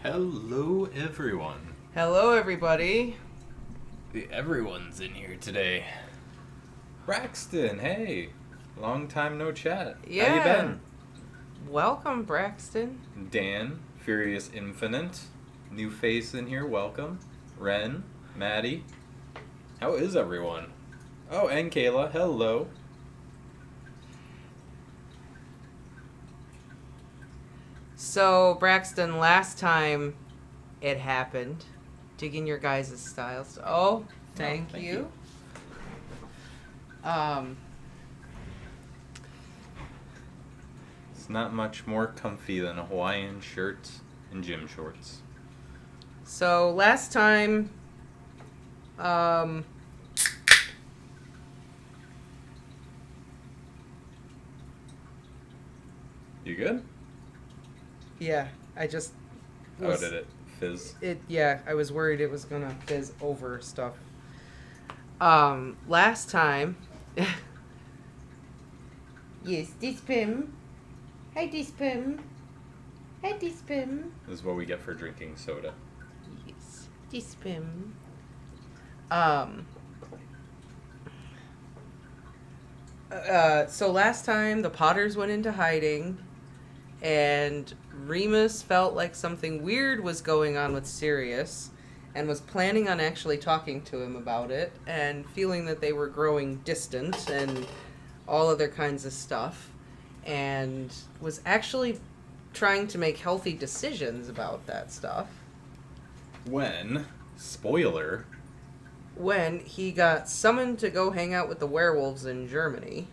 Hello, everyone. Hello, everybody. Everyone's in here today. Braxton, hey. Long time no chat. Yeah. How you been? Welcome, Braxton. Dan, Furious Infinite. New face in here, welcome. Ren, Maddie. How is everyone? Oh, and Kayla, hello. So, Braxton, last time it happened, digging your guys' styles. Oh, thank you. It's not much more comfy than a Hawaiian shirt and gym shorts. So, last time, You good? yeah, I just Oh, did it fizz? I was worried it was gonna fizz over stuff. Last time, yes, Dispim. Hi, Dispim. Hi, Dispim. This is what we get for drinking soda. Yes, Dispim. So last time the Potters went into hiding, and Remus felt like something weird was going on with Sirius, and was planning on actually talking to him about it, and feeling that they were growing distant and all other kinds of stuff, and was actually trying to make healthy decisions about that stuff. Spoiler, When he got summoned to go hang out with the werewolves in Germany,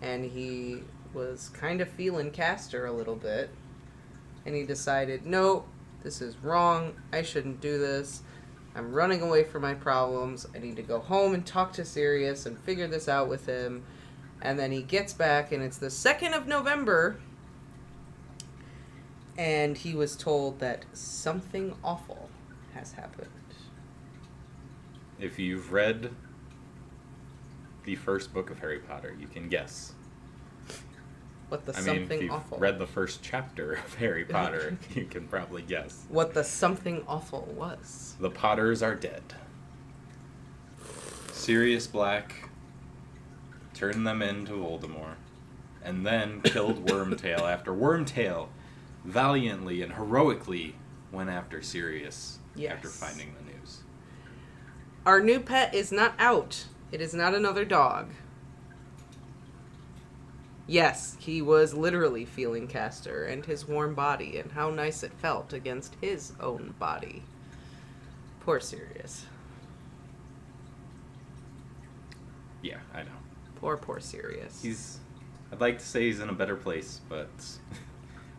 and he was kind of feeling Castor a little bit, and he decided, no, this is wrong, I shouldn't do this, I'm running away from my problems, I need to go home and talk to Sirius and figure this out with him. And then he gets back, and it's the 2nd of November, and he was told that something awful has happened. if you've read the first book of Harry Potter, you can guess. What the if something you've awful. read the first chapter of Harry Potter, you can probably guess. What the something awful was. The Potters are dead. Sirius Black turned them into Voldemort, and then killed Wormtail after Wormtail valiantly and heroically went after Sirius after finding the news. Our new pet is not out. It is not another dog. Yes, he was literally feeling Castor and his warm body and how nice it felt against his own body. Poor Sirius. Yeah, I know. Poor Sirius. I'd like to say he's in a better place, but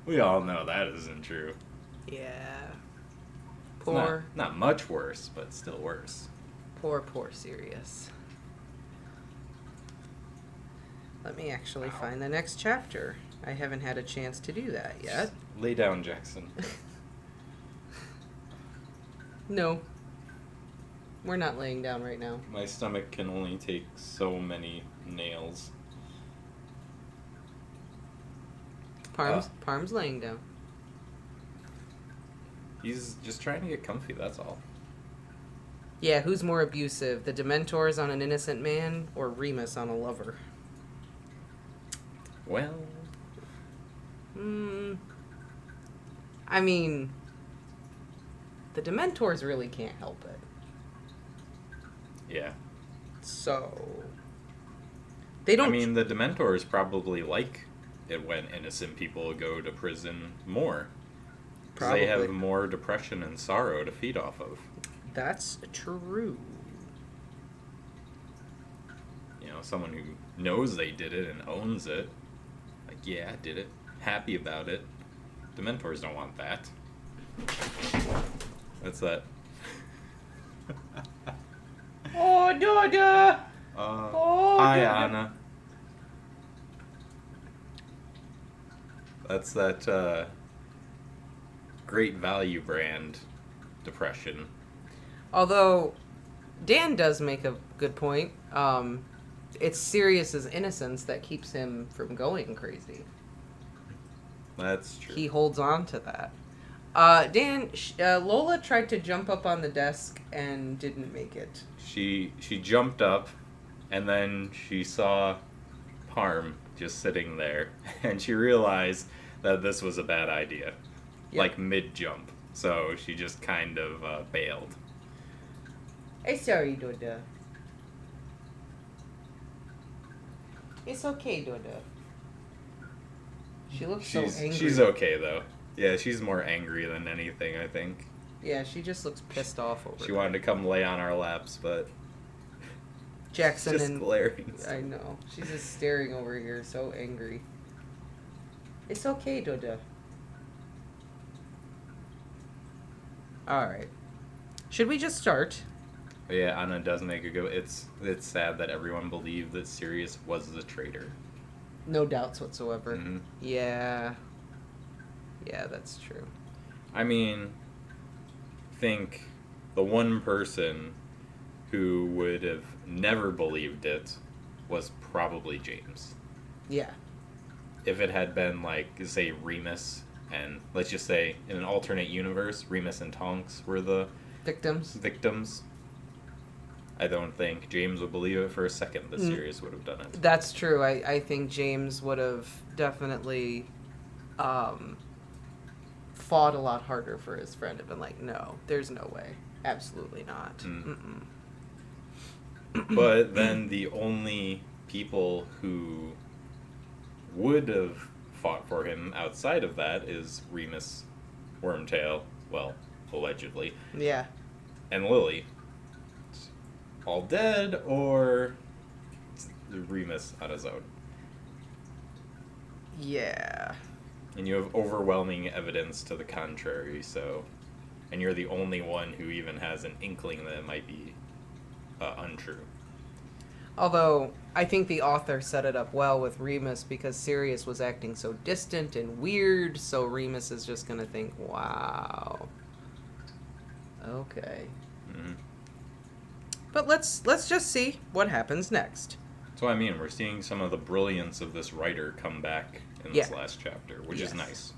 we all know that isn't true. Yeah. It's not much worse, but still worse. Poor Sirius. Let me actually find the next chapter. I haven't had a chance to do that yet. Lay down, Jackson. No. We're not laying down right now. My stomach can only take so many nails. Parm's laying down. He's just trying to get comfy, that's all. Yeah, who's more abusive? The Dementors on an innocent man or Remus on a lover? Well... I mean, the Dementors really can't help it. Yeah. So... They don't... I mean, the Dementors probably like it when innocent people go to prison more. Because they have more depression and sorrow to feed off of. That's true. You know, someone who knows they did it and owns it. Like, yeah, I did it. Happy about it. Dementors don't want that. What's that? Oh, Dada! Hi, Anna. That's that, Great Value brand depression. Although, Dan does make a good point. It's Sirius's innocence that keeps him from going crazy. That's true. He holds on to that. Dan, Lola tried to jump up on the desk and didn't make it. She jumped up, and then she saw Parm just sitting there, and she realized that this was a bad idea, Yep. like mid-jump. So she just kind of bailed. I'm sorry, Doda. It's okay, Doda. She looks so angry. She's okay, though. Yeah, she's more angry than anything, I think. Yeah, she just looks pissed off over She it. wanted to come lay on our laps, but Jackson just and... glaring. I know. She's just staring over here, so angry. It's okay, Doda. Alright. Should we just start? But yeah, Anna does make a go. It's sad that everyone believed that Sirius was the traitor. No doubts whatsoever. Mm-hmm. Yeah. Yeah, that's true. I mean, think the one person who would have never believed it was probably James. Yeah. If it had been, like, say, Remus, and let's just say in an alternate universe, Remus and Tonks were the victims, I don't think James would believe it for a second that Sirius would have done it. That's true. I think James would have definitely fought a lot harder for his friend and been like, no, there's no way. Absolutely not. Mm-mm. But then the only people who would have fought for him outside of that is Remus, Wormtail, well, allegedly, Yeah. and Lily. All dead, or Remus on his own. Yeah. And you have overwhelming evidence to the contrary, so... And you're the only one who even has an inkling that it might be untrue. Although, I think the author set it up well with Remus because Sirius was acting so distant and weird, so Remus is just gonna think, wow. Okay. Mm-hmm. But let's just see what happens next. That's what I mean. We're seeing some of the brilliance of this writer come back in this last chapter, which is nice.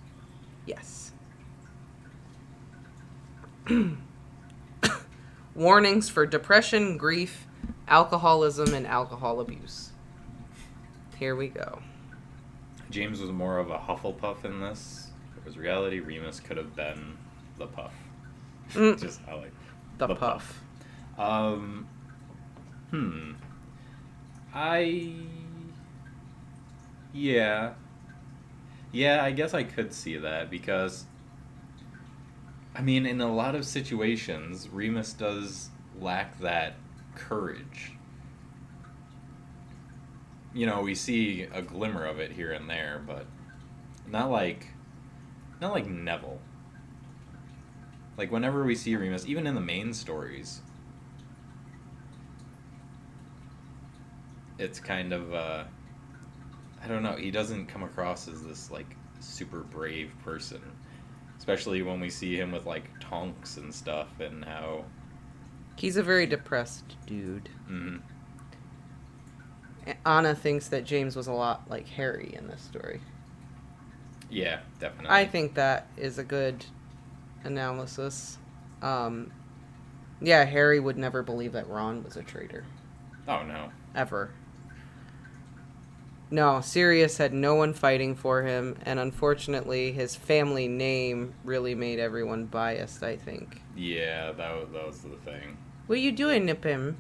Yes. Warnings for depression, grief, alcoholism, and alcohol abuse. Here we go. James was more of a Hufflepuff in this. It was reality. Remus could have been the Puff. Just I like the Puff. Yeah, I guess I could see that because, I mean, in a lot of situations, Remus does lack that courage. You know, we see a glimmer of it here and there, but not like Neville. Like, whenever we see Remus, even in the main stories, it's kind of, I don't know, he doesn't come across as this, like, super brave person. Especially when we see him with, like, Tonks and stuff, and how... He's a very depressed dude. Mm-hmm. Anna thinks that James was a lot like Harry in this story. Yeah, definitely. I think that is a good analysis. Yeah, Harry would never believe that Ron was a traitor. Oh, no. Ever. No, Sirius had no one fighting for him, and unfortunately, his family name really made everyone biased, I think. Yeah, that was the thing. What are you doing, Nipim?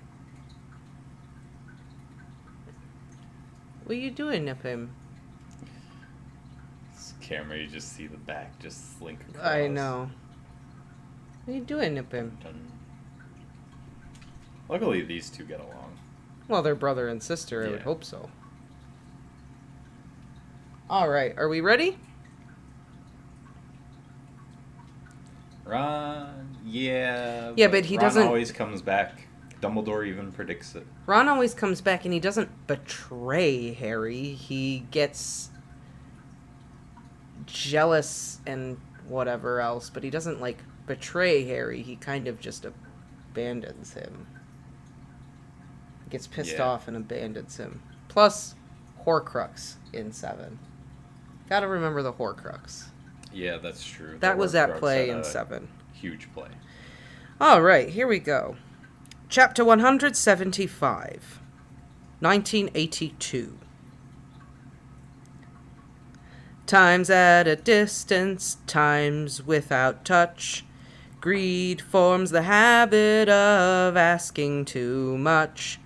What are you doing, Nipim? This camera, you just see the back just slink across. I know. What are you doing, Nipim? Luckily, these two get along. Well, they're brother and sister, I would hope so. Alright, are we ready? Ron, yeah. Yeah, but he Ron doesn't... always comes back. Dumbledore even predicts it. Ron always comes back and he doesn't betray Harry. He gets jealous and whatever else, but he doesn't, like, betray Harry. He kind of just abandons him. Gets pissed off and abandons him. Plus, Horcrux in 7. Gotta remember the Horcrux. Yeah, that's true. That The was at Horcrux play had in a 7. Huge play. Alright, here we go. Chapter 175. 1982. Time's at a distance, time's without touch. Greed forms the habit of asking too much.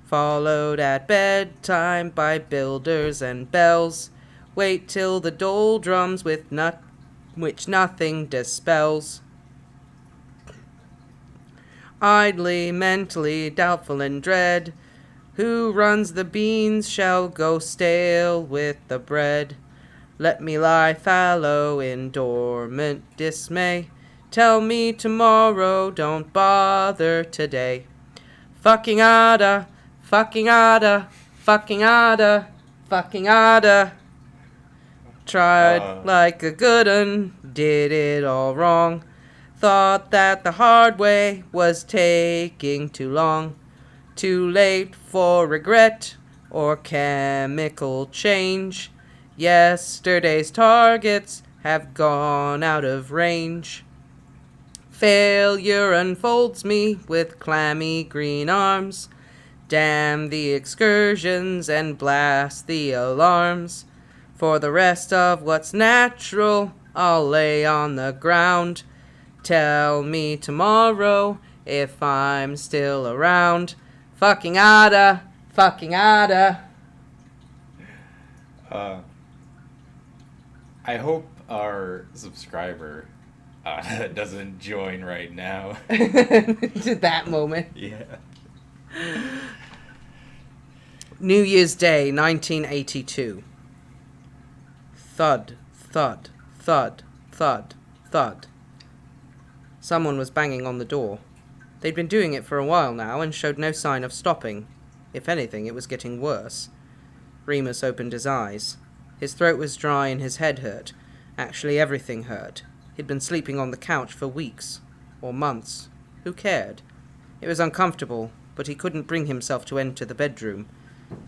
Followed at bedtime by builders and bells. Wait till the doldrums which nothing dispels. Idly, mentally, doubtful and dread. Who runs the beans shall go stale with the bread. Let me lie fallow in dormant dismay. Tell me tomorrow, don't bother today. Fucking ada, fucking ada, fucking ada, fucking ada. Tried like a good un, did it all wrong. Thought that the hard way was taking too long. Too late for regret or chemical change. Yesterday's targets have gone out of range. Failure unfolds me with clammy green arms. Damn the excursions and blast the alarms. For the rest of what's natural, I'll lay on the ground. Tell me tomorrow if I'm still around. Fucking ada, fucking ada. I hope our subscriber doesn't join right now. To that moment. Yeah. New Year's Day, 1982. Thud, thud, thud, thud, thud. Someone was banging on the door. They'd been doing it for a while now and showed no sign of stopping. If anything, it was getting worse. Remus opened his eyes. His throat was dry and his head hurt. Actually, everything hurt. He'd been sleeping on the couch for weeks. Or months. Who cared? It was uncomfortable, but he couldn't bring himself to enter the bedroom.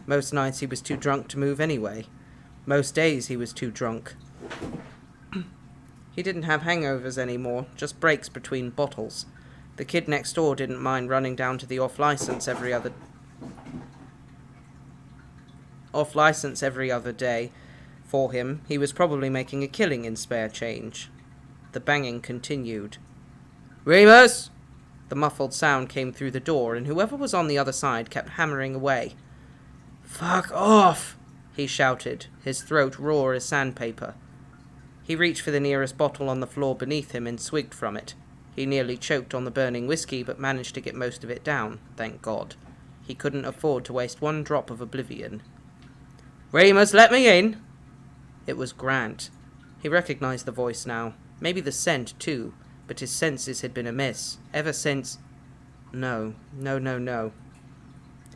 Most nights he was too drunk to move anyway. Most days he was too drunk. He didn't have hangovers anymore, just breaks between bottles. The kid next door didn't mind running down to the off-license every other day. For him, he was probably making a killing in spare change. The banging continued. "Remus!" The muffled sound came through the door, and whoever was on the other side kept hammering away. "Fuck off!" he shouted, his throat raw as sandpaper. He reached for the nearest bottle on the floor beneath him and swigged from it. He nearly choked on the burning whiskey, but managed to get most of it down, thank God. He couldn't afford to waste one drop of oblivion. "Remus, let me in!" It was Grant. He recognized the voice now. Maybe the scent, too, but his senses had been amiss, ever since... No.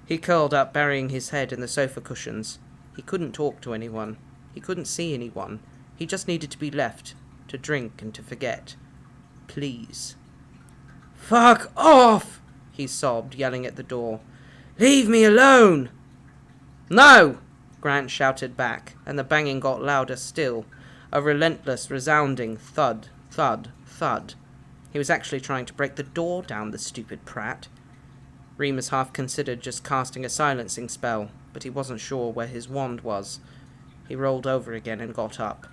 He curled up, burying his head in the sofa cushions. He couldn't talk to anyone. He couldn't see anyone. He just needed to be left, to drink and to forget. Please. "Fuck off!" he sobbed, yelling at the door. "Leave me alone!" "No!" Grant shouted back, and the banging got louder still. A relentless, resounding thud, thud, thud. He was actually trying to break the door down, the stupid prat. Remus half considered just casting a silencing spell, but he wasn't sure where his wand was. He rolled over again and got up.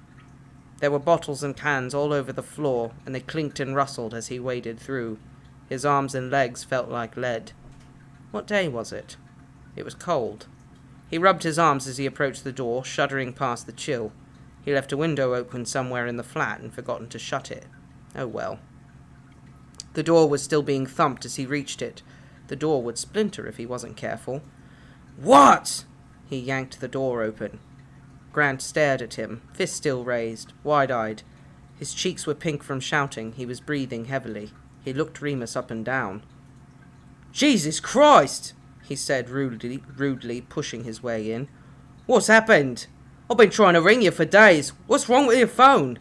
There were bottles and cans all over the floor, and they clinked and rustled as he waded through. His arms and legs felt like lead. What day was it? It was cold. He rubbed his arms as he approached the door, shuddering past the chill. He left a window open somewhere in the flat and forgotten to shut it. Oh well. The door was still being thumped as he reached it. The door would splinter if he wasn't careful. "What?" He yanked the door open. Grant stared at him, fist still raised, wide-eyed. His cheeks were pink from shouting. He was breathing heavily. He looked Remus up and down. "Jesus Christ!" he said rudely, pushing his way in. "What's happened? I've been trying to ring you for days. What's wrong with your phone?"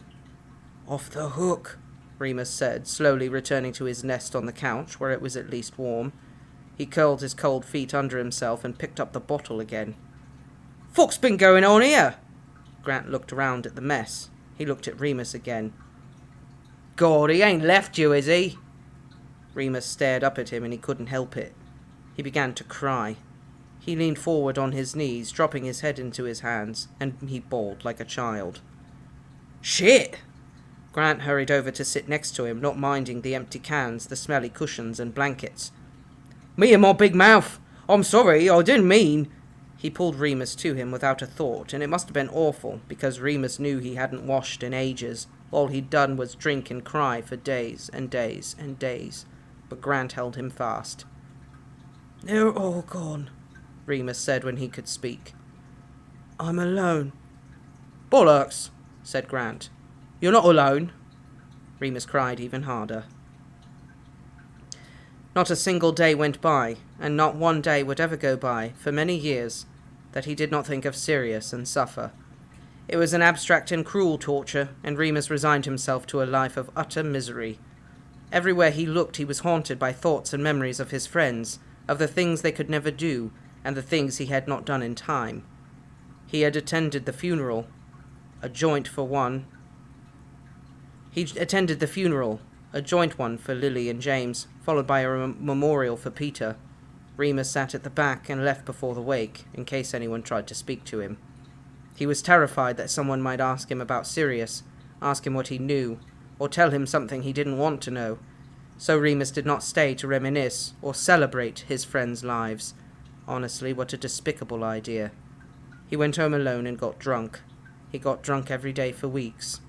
"Off the hook," Remus said, slowly returning to his nest on the couch, where it was at least warm. He curled his cold feet under himself and picked up the bottle again. "Fuck's been going on here?" Grant looked around at the mess. He looked at Remus again. God, he ain't left you, is he? Remus stared up at him and he couldn't help it. He began to cry. He leaned forward on his knees, dropping his head into his hands, and he bawled like a child. Shit! Grant hurried over to sit next to him, not minding the empty cans, the smelly cushions and blankets. Me and my big mouth! I'm sorry, I didn't mean... He pulled Remus to him without a thought, and it must have been awful, because Remus knew he hadn't washed in ages. All he'd done was drink and cry for days and days and days. But Grant held him fast. They're all gone, Remus said when he could speak. I'm alone. Bollocks, said Grant. You're not alone. Remus cried even harder. Not a single day went by, and not one day would ever go by, for many years, that he did not think of Sirius and suffer. It was an abstract and cruel torture, and Remus resigned himself to a life of utter misery. Everywhere he looked he was haunted by thoughts and memories of his friends, of the things they could never do, and the things he had not done in time. He had attended the funeral, a joint one for Lily and James, followed by a memorial for Peter. Remus sat at the back and left before the wake, in case anyone tried to speak to him. He was terrified that someone might ask him about Sirius, ask him what he knew, or tell him something he didn't want to know. So Remus did not stay to reminisce or celebrate his friends' lives. Honestly, what a despicable idea. He went home alone and got drunk. He got drunk every day for weeks.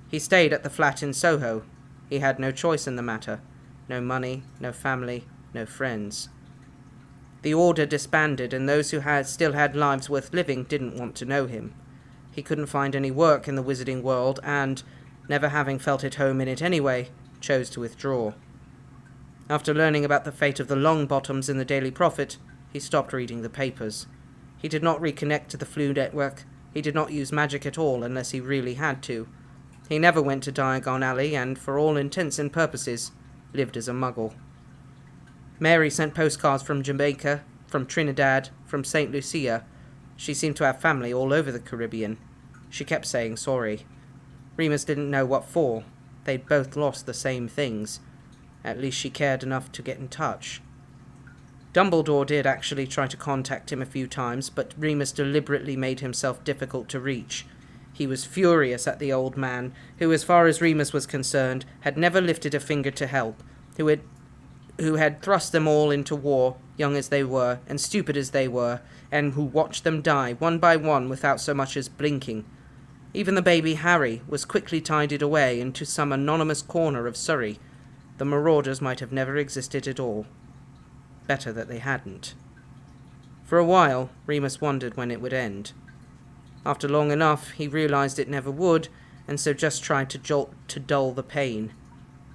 He stayed at the flat in Soho. He had no choice in the matter. No money, no family, no friends. The order disbanded, and those who still had lives worth living didn't want to know him. He couldn't find any work in the wizarding world, and, never having felt at home in it anyway, chose to withdraw. After learning about the fate of the Longbottoms in the Daily Prophet, he stopped reading the papers. He did not reconnect to the Flu network. He did not use magic at all unless he really had to. He never went to Diagon Alley, and, for all intents and purposes, lived as a muggle. Mary sent postcards from Jamaica, from Trinidad, from St. Lucia. She seemed to have family all over the Caribbean. She kept saying sorry. Remus didn't know what for. They'd both lost the same things. At least she cared enough to get in touch. Dumbledore did actually try to contact him a few times, but Remus deliberately made himself difficult to reach. He was furious at the old man, who, as far as Remus was concerned, had never lifted a finger to help, who had thrust them all into war, young as they were, and stupid as they were, and who watched them die, one by one, without so much as blinking. Even the baby Harry was quickly tided away into some anonymous corner of Surrey. The Marauders might have never existed at all. Better that they hadn't. For a while, Remus wondered when it would end. After long enough, he realized it never would, and so just tried to dull the pain.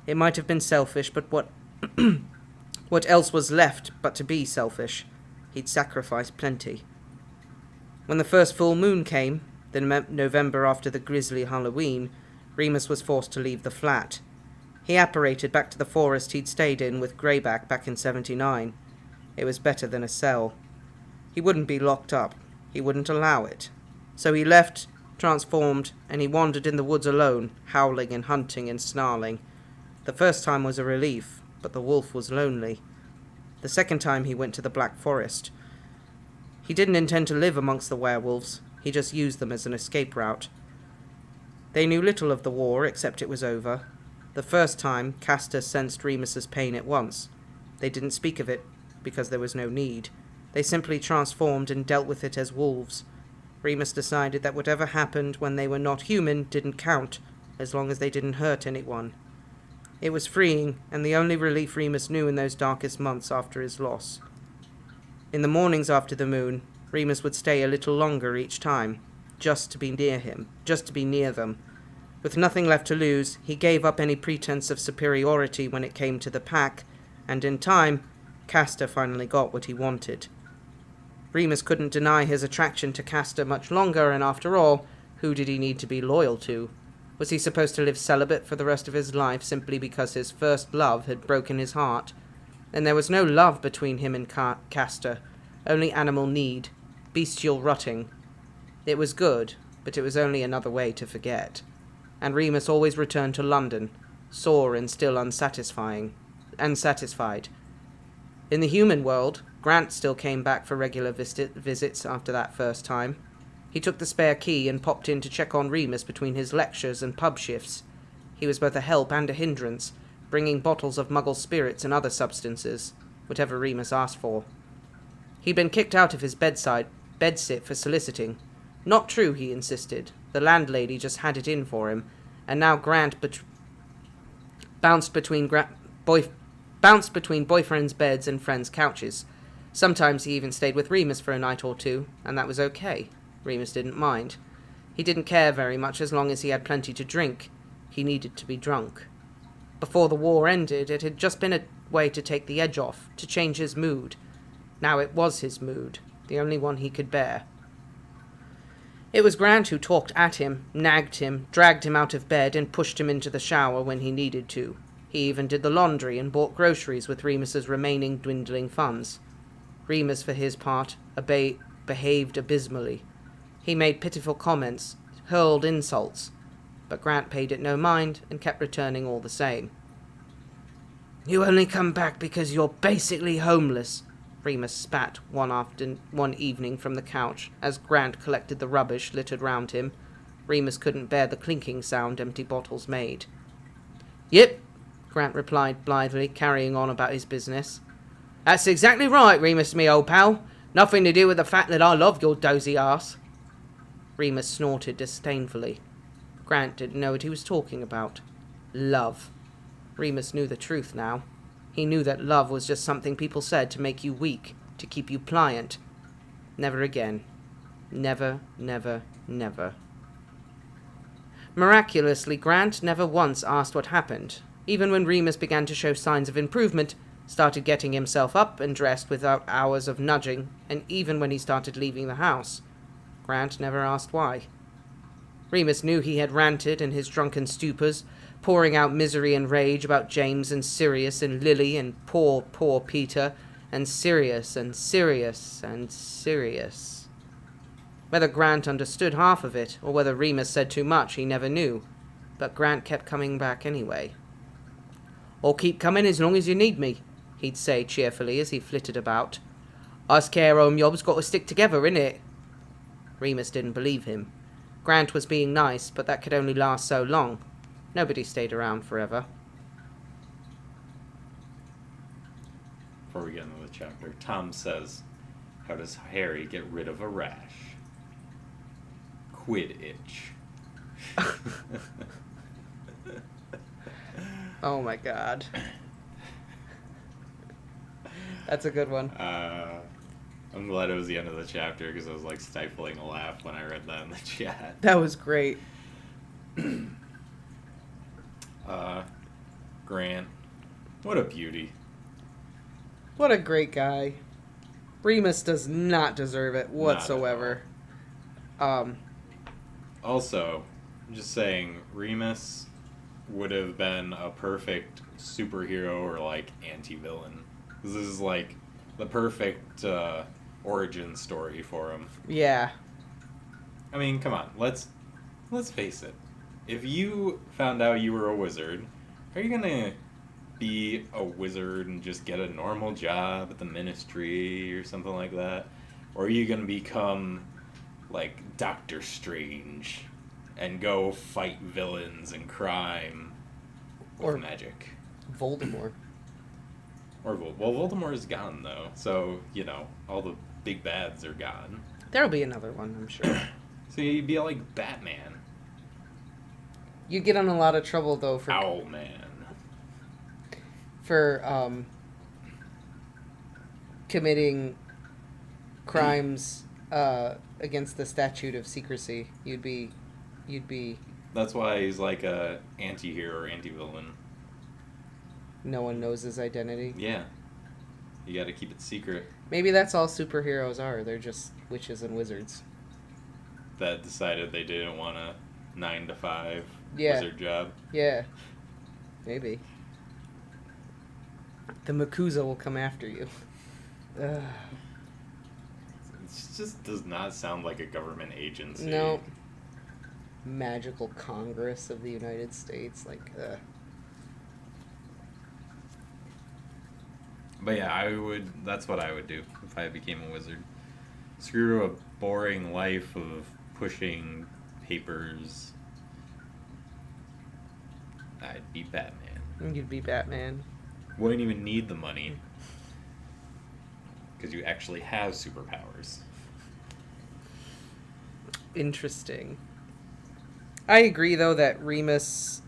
It might have been selfish, but what else was left but to be selfish? He'd sacrificed plenty. When the first full moon came, the November after the grisly Halloween, Remus was forced to leave the flat. He apparated back to the forest he'd stayed in with Greyback back in '79. It was better than a cell. He wouldn't be locked up. He wouldn't allow it. So he left, transformed, and he wandered in the woods alone, howling and hunting and snarling. The first time was a relief, but the wolf was lonely. The second time he went to the Black Forest. He didn't intend to live amongst the werewolves. He just used them as an escape route. They knew little of the war, except it was over. The first time, Castor sensed Remus's pain at once. They didn't speak of it, because there was no need. They simply transformed and dealt with it as wolves. Remus decided that whatever happened when they were not human didn't count, as long as they didn't hurt anyone. It was freeing, and the only relief Remus knew in those darkest months after his loss. In the mornings after the moon, Remus would stay a little longer each time, just to be near him, just to be near them. With nothing left to lose, he gave up any pretense of superiority when it came to the pack, and in time, Castor finally got what he wanted. Remus couldn't deny his attraction to Castor much longer, and after all, who did he need to be loyal to? Was he supposed to live celibate for the rest of his life simply because his first love had broken his heart? And there was no love between him and Castor, only animal need, bestial rutting. It was good, but it was only another way to forget. and Remus always returned to London, sore and still unsatisfied. In the human world, Grant still came back for regular visits after that first time. He took the spare key and popped in to check on Remus between his lectures and pub shifts. He was both a help and a hindrance, bringing bottles of Muggle spirits and other substances, whatever Remus asked for. He'd been kicked out of his bedsit for soliciting. Not true, he insisted. The landlady just had it in for him, and now Grant bounced between boyfriends' beds and friends' couches. Sometimes he even stayed with Remus for a night or two, and that was okay. Remus didn't mind. He didn't care very much as long as he had plenty to drink. He needed to be drunk. Before the war ended, it had just been a way to take the edge off, to change his mood. Now it was his mood, the only one he could bear. It was Grant who talked at him, nagged him, dragged him out of bed, and pushed him into the shower when he needed to. He even did the laundry and bought groceries with Remus's remaining dwindling funds. Remus, for his part, behaved abysmally. He made pitiful comments, hurled insults, but Grant paid it no mind and kept returning all the same. "You only come back because you're basically homeless," Remus spat one evening from the couch as Grant collected the rubbish littered round him. Remus couldn't bear the clinking sound empty bottles made. "Yep," Grant replied blithely, carrying on about his business. "That's exactly right, Remus, me old pal. Nothing to do with the fact that I love your dozy ass." Remus snorted disdainfully. Grant didn't know what he was talking about. Love. Remus knew the truth now. He knew that love was just something people said to make you weak, to keep you pliant. Never again. Never, never, never. Miraculously, Grant never once asked what happened. Even when Remus began to show signs of improvement, started getting himself up and dressed without hours of nudging, and even when he started leaving the house, Grant never asked why. Remus knew he had ranted in his drunken stupors, pouring out misery and rage about James and Sirius and Lily and poor, poor Peter, and Sirius and Sirius and Sirius. Whether Grant understood half of it, or whether Remus said too much, he never knew, but Grant kept coming back anyway. "I'll keep coming as long as you need me," he'd say cheerfully as he flitted about. "Us care home yobs got to stick together, innit?" Remus didn't believe him. Grant was being nice, but that could only last so long. Nobody stayed around forever. Before we get into the chapter, Tom says, "How does Harry get rid of a rash?" Quidditch. Oh my god. That's a good one. I'm glad it was the end of the chapter because I was like stifling a laugh when I read that in the chat. That was great. Grant, what a beauty. What a great guy. Remus does not deserve it whatsoever. Also, I'm just saying, Remus would have been a perfect superhero or like anti-villain. This is like the perfect origin story for him. Yeah. I mean, come on, let's face it. If you found out you were a wizard, are you gonna be a wizard and just get a normal job at the ministry or something like that? Or are you gonna become like Doctor Strange and go fight villains and crime with magic? Voldemort. Well, Voldemort is gone though, so you know all the big bads are gone. There'll be another one, I'm sure. So you'd be like Batman. You get in a lot of trouble though for Owlman. For committing crimes against the statute of secrecy. You'd be. That's why he's like a anti-hero or anti-villain. No one knows his identity. Yeah. You gotta keep it secret. Maybe that's all superheroes are. They're just witches and wizards. That decided they didn't want a 9-to-5 wizard job. Yeah. Maybe. The Makuza will come after you. It just does not sound like a government agency. No. magical Congress of the United States. Like, But yeah, that's what I would do if I became a wizard. Screw a boring life of pushing papers. I'd be Batman. You'd be Batman. Wouldn't even need the money. Because you actually have superpowers. Interesting. I agree, though, that Remus...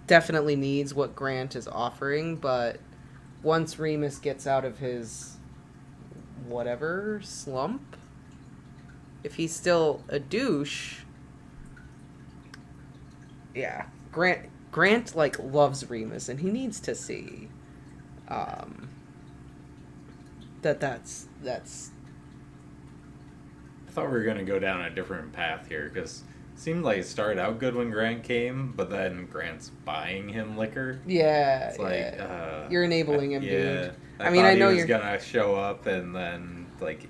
definitely needs what Grant is offering, but once Remus gets out of his whatever slump, if he's still a douche, yeah, Grant like loves Remus, and he needs to see that's I thought we were going to go down a different path here, because it seemed like it started out good when Grant came, but then Grant's buying him liquor. yeah, It's like, yeah. You're enabling him, yeah. dude. I mean, thought I know he was you're gonna show up and then like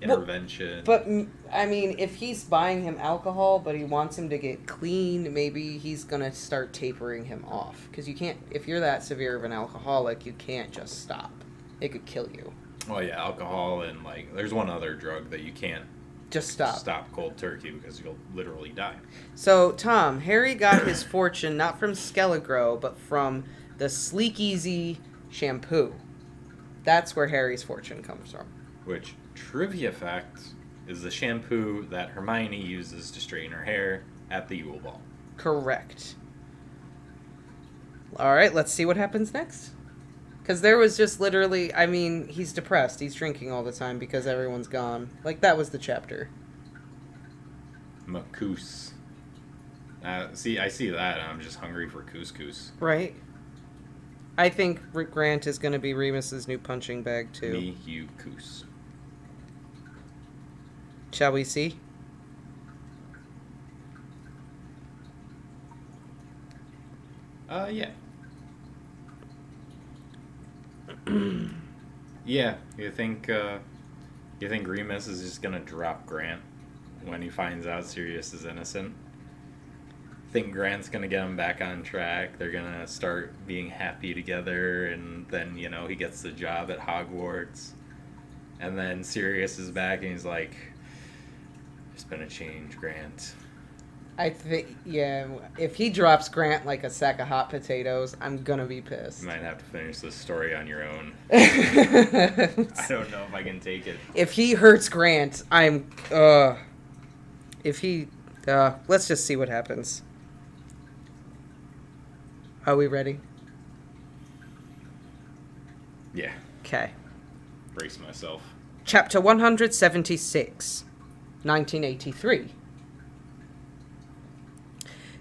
intervention. But I mean, if he's buying him alcohol, but he wants him to get clean, maybe he's gonna start tapering him off. Because you can't, if you're that severe of an alcoholic, you can't just stop. It could kill you. Well, yeah, alcohol and like there's one other drug that you can't Just stop. cold turkey because you'll literally die. So, Tom, Harry got his fortune not from Skelegro, but from the Sleek Easy shampoo. That's where Harry's fortune comes from. Which, trivia fact, is the shampoo that Hermione uses to straighten her hair at the Yule Ball. Correct. All right, let's see what happens next. Because there was just literally, I mean, he's depressed. He's drinking all the time because everyone's gone. Like, that was the chapter. Macouse. I see that, and I'm just hungry for couscous. Right? I think Grant is going to be Remus's new punching bag, too. Me, you, coos. Shall we see? Yeah. Yeah, you think Remus is just gonna drop Grant when he finds out Sirius is innocent? Think Grant's gonna get him back on track. They're gonna start being happy together, and then he gets the job at Hogwarts, and then Sirius is back and he's like, "There's been a change, Grant." I think, yeah, if he drops Grant like a sack of hot potatoes, I'm gonna be pissed. You might have to finish this story on your own. I don't know if I can take it. If he hurts Grant, let's just see what happens. Are we ready? Yeah. Okay. Brace myself. Chapter 176, 1983.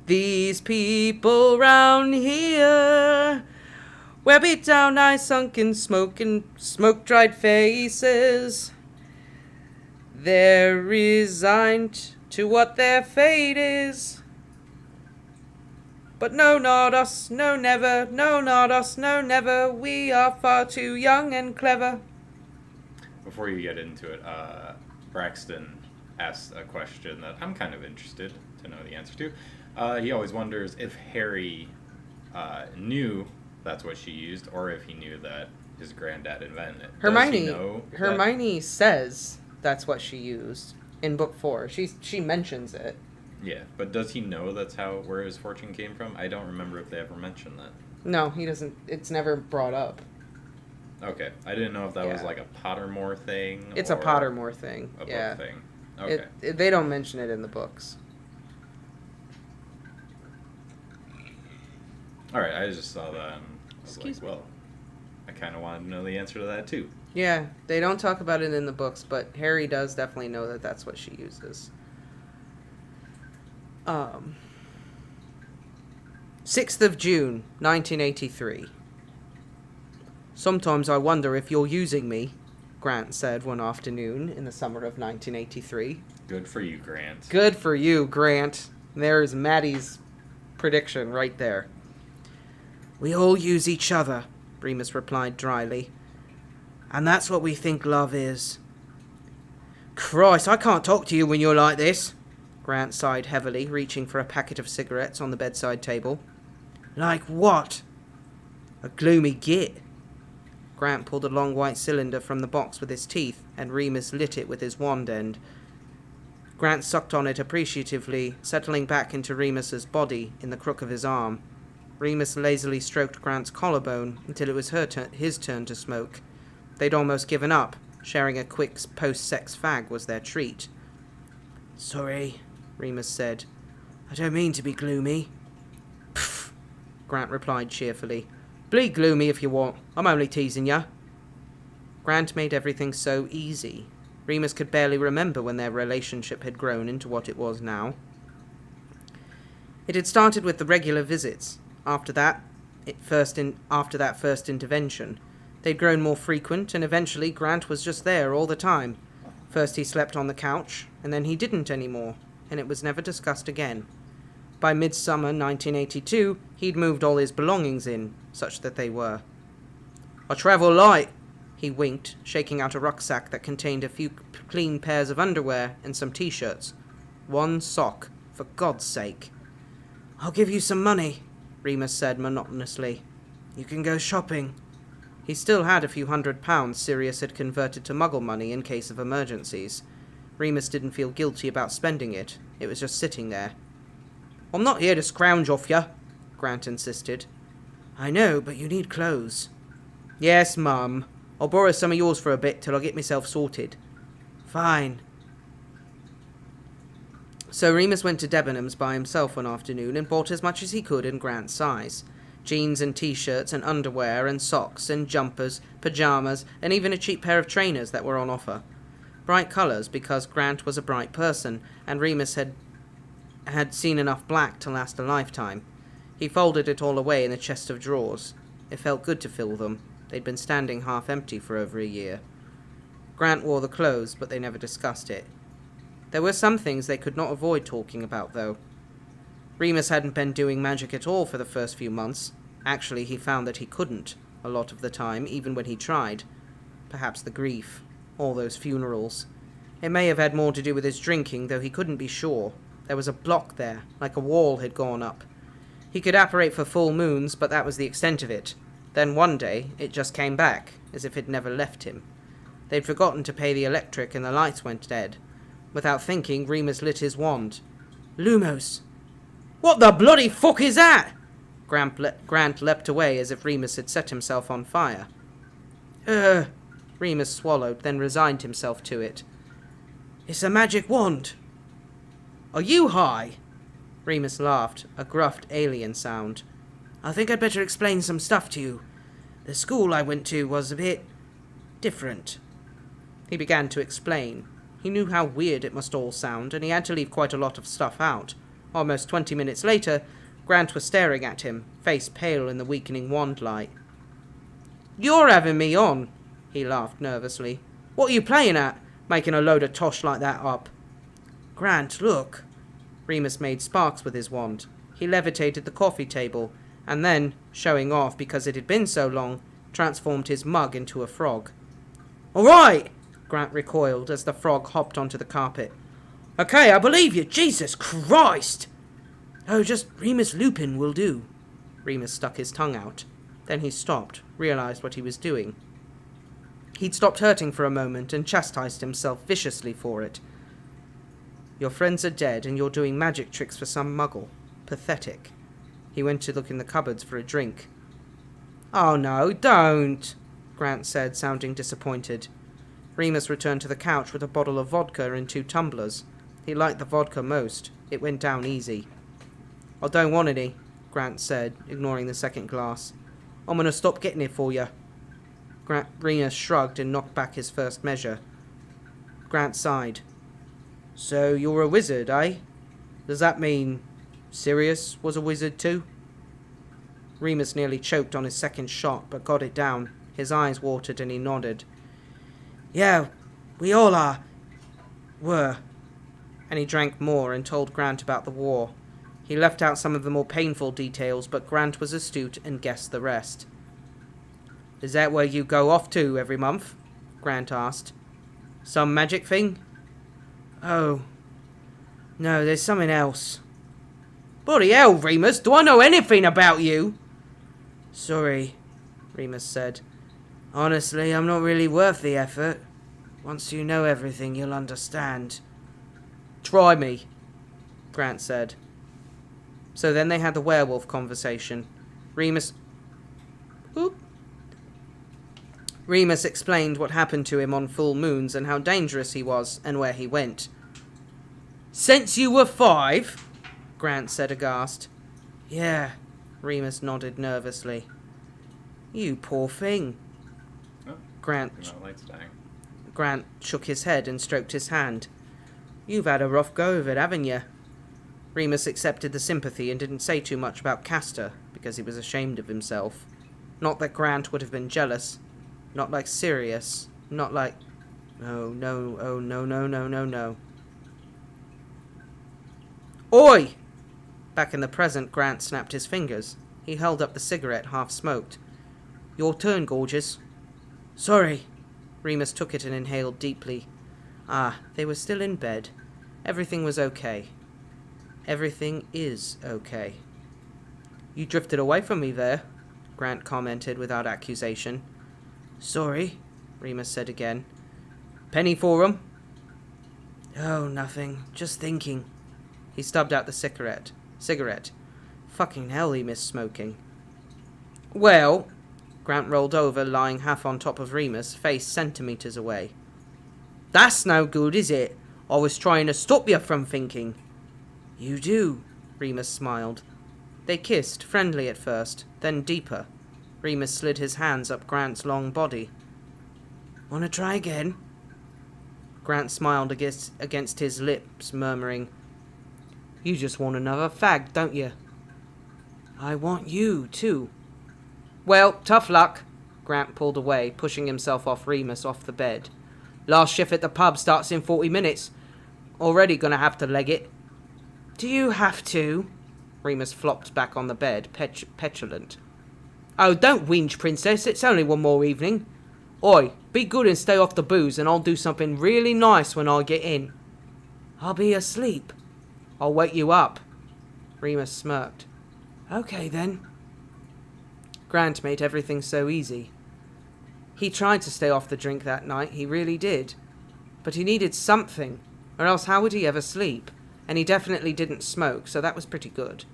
These people round here wear beat down eyes, sunken smoke-dried faces. They're resigned to what their fate is. But no, not us, no, never, no, not us, no, never. We are far too young and clever. Before you get into it, Braxton asked a question that I'm kind of interested to know the answer to. He always wonders if Harry knew that's what she used, or if he knew that his granddad invented it. Hermione says that's what she used in book 4. She mentions it. Yeah, but does he know that's where his fortune came from? I don't remember if they ever mentioned that. No, he doesn't. It's never brought up. Okay, I didn't know if that was like a Pottermore thing. It's a Pottermore thing. A book thing. Okay. They don't mention it in the books. All right, I just saw that and I was like, well, I kind of wanted to know the answer to that too. Yeah, they don't talk about it in the books, but Harry does definitely know that that's what she uses. 6th of June, 1983. Sometimes I wonder if you're using me, Grant said one afternoon in the summer of 1983. Good for you, Grant. Good for you, Grant. There's Maddie's prediction right there. We all use each other, Remus replied dryly. And that's what we think love is. Christ, I can't talk to you when you're like this. Grant sighed heavily, reaching for a packet of cigarettes on the bedside table. Like what? A gloomy git. Grant pulled a long white cylinder from the box with his teeth, and Remus lit it with his wand end. Grant sucked on it appreciatively, settling back into Remus's body in the crook of his arm. Remus lazily stroked Grant's collarbone until it was his turn to smoke. They'd almost given up. Sharing a quick post-sex fag was their treat. Sorry, Remus said. I don't mean to be gloomy. Pfft, Grant replied cheerfully. Bleed gloomy if you want. I'm only teasing ya. Grant made everything so easy. Remus could barely remember when their relationship had grown into what it was now. It had started with the regular visits. After that first intervention, they'd grown more frequent, and eventually Grant was just there all the time. First he slept on the couch, and then he didn't anymore, and it was never discussed again. By midsummer 1982, he'd moved all his belongings in, such that they were. I travel light, he winked, shaking out a rucksack that contained a few clean pairs of underwear and some t-shirts. One sock, for God's sake. I'll give you some money, Remus said monotonously. You can go shopping. He still had a few £100 Sirius had converted to muggle money in case of emergencies. Remus didn't feel guilty about spending it. It was just sitting there. I'm not here to scrounge off ya, Grant insisted. I know, but you need clothes. Yes, Mum. I'll borrow some of yours for a bit till I get myself sorted. Fine. So Remus went to Debenhams by himself one afternoon and bought as much as he could in Grant's size. Jeans and t-shirts and underwear and socks and jumpers, pyjamas, and even a cheap pair of trainers that were on offer. Bright colours because Grant was a bright person, and Remus had seen enough black to last a lifetime. He folded it all away in a chest of drawers. It felt good to fill them. They'd been standing half empty for over a year. Grant wore the clothes, but they never discussed it. There were some things they could not avoid talking about, though. Remus hadn't been doing magic at all for the first few months. Actually, he found that he couldn't, a lot of the time, even when he tried. Perhaps the grief. All those funerals. It may have had more to do with his drinking, though he couldn't be sure. There was a block there, like a wall had gone up. He could apparate for full moons, but that was the extent of it. Then one day, it just came back, as if it never left him. They'd forgotten to pay the electric and the lights went dead. Without thinking, Remus lit his wand. Lumos! What the bloody fuck is that? Grant leapt away as if Remus had set himself on fire. Remus swallowed, then resigned himself to it. It's a magic wand. Are you high? Remus laughed, a gruffed alien sound. I think I'd better explain some stuff to you. The school I went to was a bit different. He began to explain. He knew how weird it must all sound, and he had to leave quite a lot of stuff out. Almost 20 minutes later, Grant was staring at him, face pale in the weakening wand light. You're having me on, he laughed nervously. What are you playing at, making a load of tosh like that up? Grant, look. Remus made sparks with his wand. He levitated the coffee table, and then, showing off because it had been so long, transformed his mug into a frog. All right, Grant recoiled as the frog hopped onto the carpet. Okay, I believe you, Jesus Christ! Oh, just Remus Lupin will do. Remus stuck his tongue out. Then he stopped, realized what he was doing. He'd stopped hurting for a moment and chastised himself viciously for it. Your friends are dead and you're doing magic tricks for some muggle. Pathetic. He went to look in the cupboards for a drink. Oh no, don't, Grant said, sounding disappointed. Remus returned to the couch with a bottle of vodka and 2 tumblers. He liked the vodka most. It went down easy. I don't want any, Grant said, ignoring the second glass. I'm going to stop getting it for you. Remus shrugged and knocked back his first measure. Grant sighed. So you're a wizard, eh? Does that mean Sirius was a wizard too? Remus nearly choked on his second shot, but got it down. His eyes watered and he nodded. Yeah, we all were. And he drank more and told Grant about the war. He left out some of the more painful details, but Grant was astute and guessed the rest. Is that where you go off to every month? Grant asked. Some magic thing? Oh. No, there's something else. Bloody hell, Remus, do I know anything about you? Sorry, Remus said. Honestly, I'm not really worth the effort. Once you know everything, you'll understand. Try me, Grant said. So then they had the werewolf conversation. Remus explained what happened to him on full moons and how dangerous he was and where he went. Since you were 5? Grant said aghast. Yeah, Remus nodded nervously. You poor thing. Oh, Grant dying. Grant shook his head and stroked his hand. You've had a rough go of it, haven't you? Remus accepted the sympathy and didn't say too much about Castor, because he was ashamed of himself. Not that Grant would have been jealous. Not like Sirius. Not like... Oh, no. Oi! Back in the present, Grant snapped his fingers. He held up the cigarette, half-smoked. Your turn, gorgeous. Sorry. Remus took it and inhaled deeply. They were still in bed. Everything was okay. Everything is okay. You drifted away from me there, Grant commented without accusation. Sorry, Remus said again. Penny for 'em? Oh, nothing. Just thinking. He stubbed out the cigarette. Fucking hell, he missed smoking. Well, Grant rolled over, lying half on top of Remus, face centimetres away. That's no good, is it? I was trying to stop you from thinking. You do, Remus smiled. They kissed, friendly at first, then deeper. Remus slid his hands up Grant's long body. Want to try again? Grant smiled against his lips, murmuring, You just want another fag, don't you? I want you, too. Well, tough luck. Grant pulled away, pushing himself off Remus off the bed. Last shift at the pub starts in 40 minutes. Already gonna have to leg it. Do you have to? Remus flopped back on the bed, petulant. Oh, don't whinge, princess. It's only one more evening. Oi, be good and stay off the booze, and I'll do something really nice when I get in. I'll be asleep. I'll wake you up. Remus smirked. Okay, then. Grant made everything so easy. He tried to stay off the drink that night, he really did. But he needed something, or else how would he ever sleep? And he definitely didn't smoke, so that was pretty good.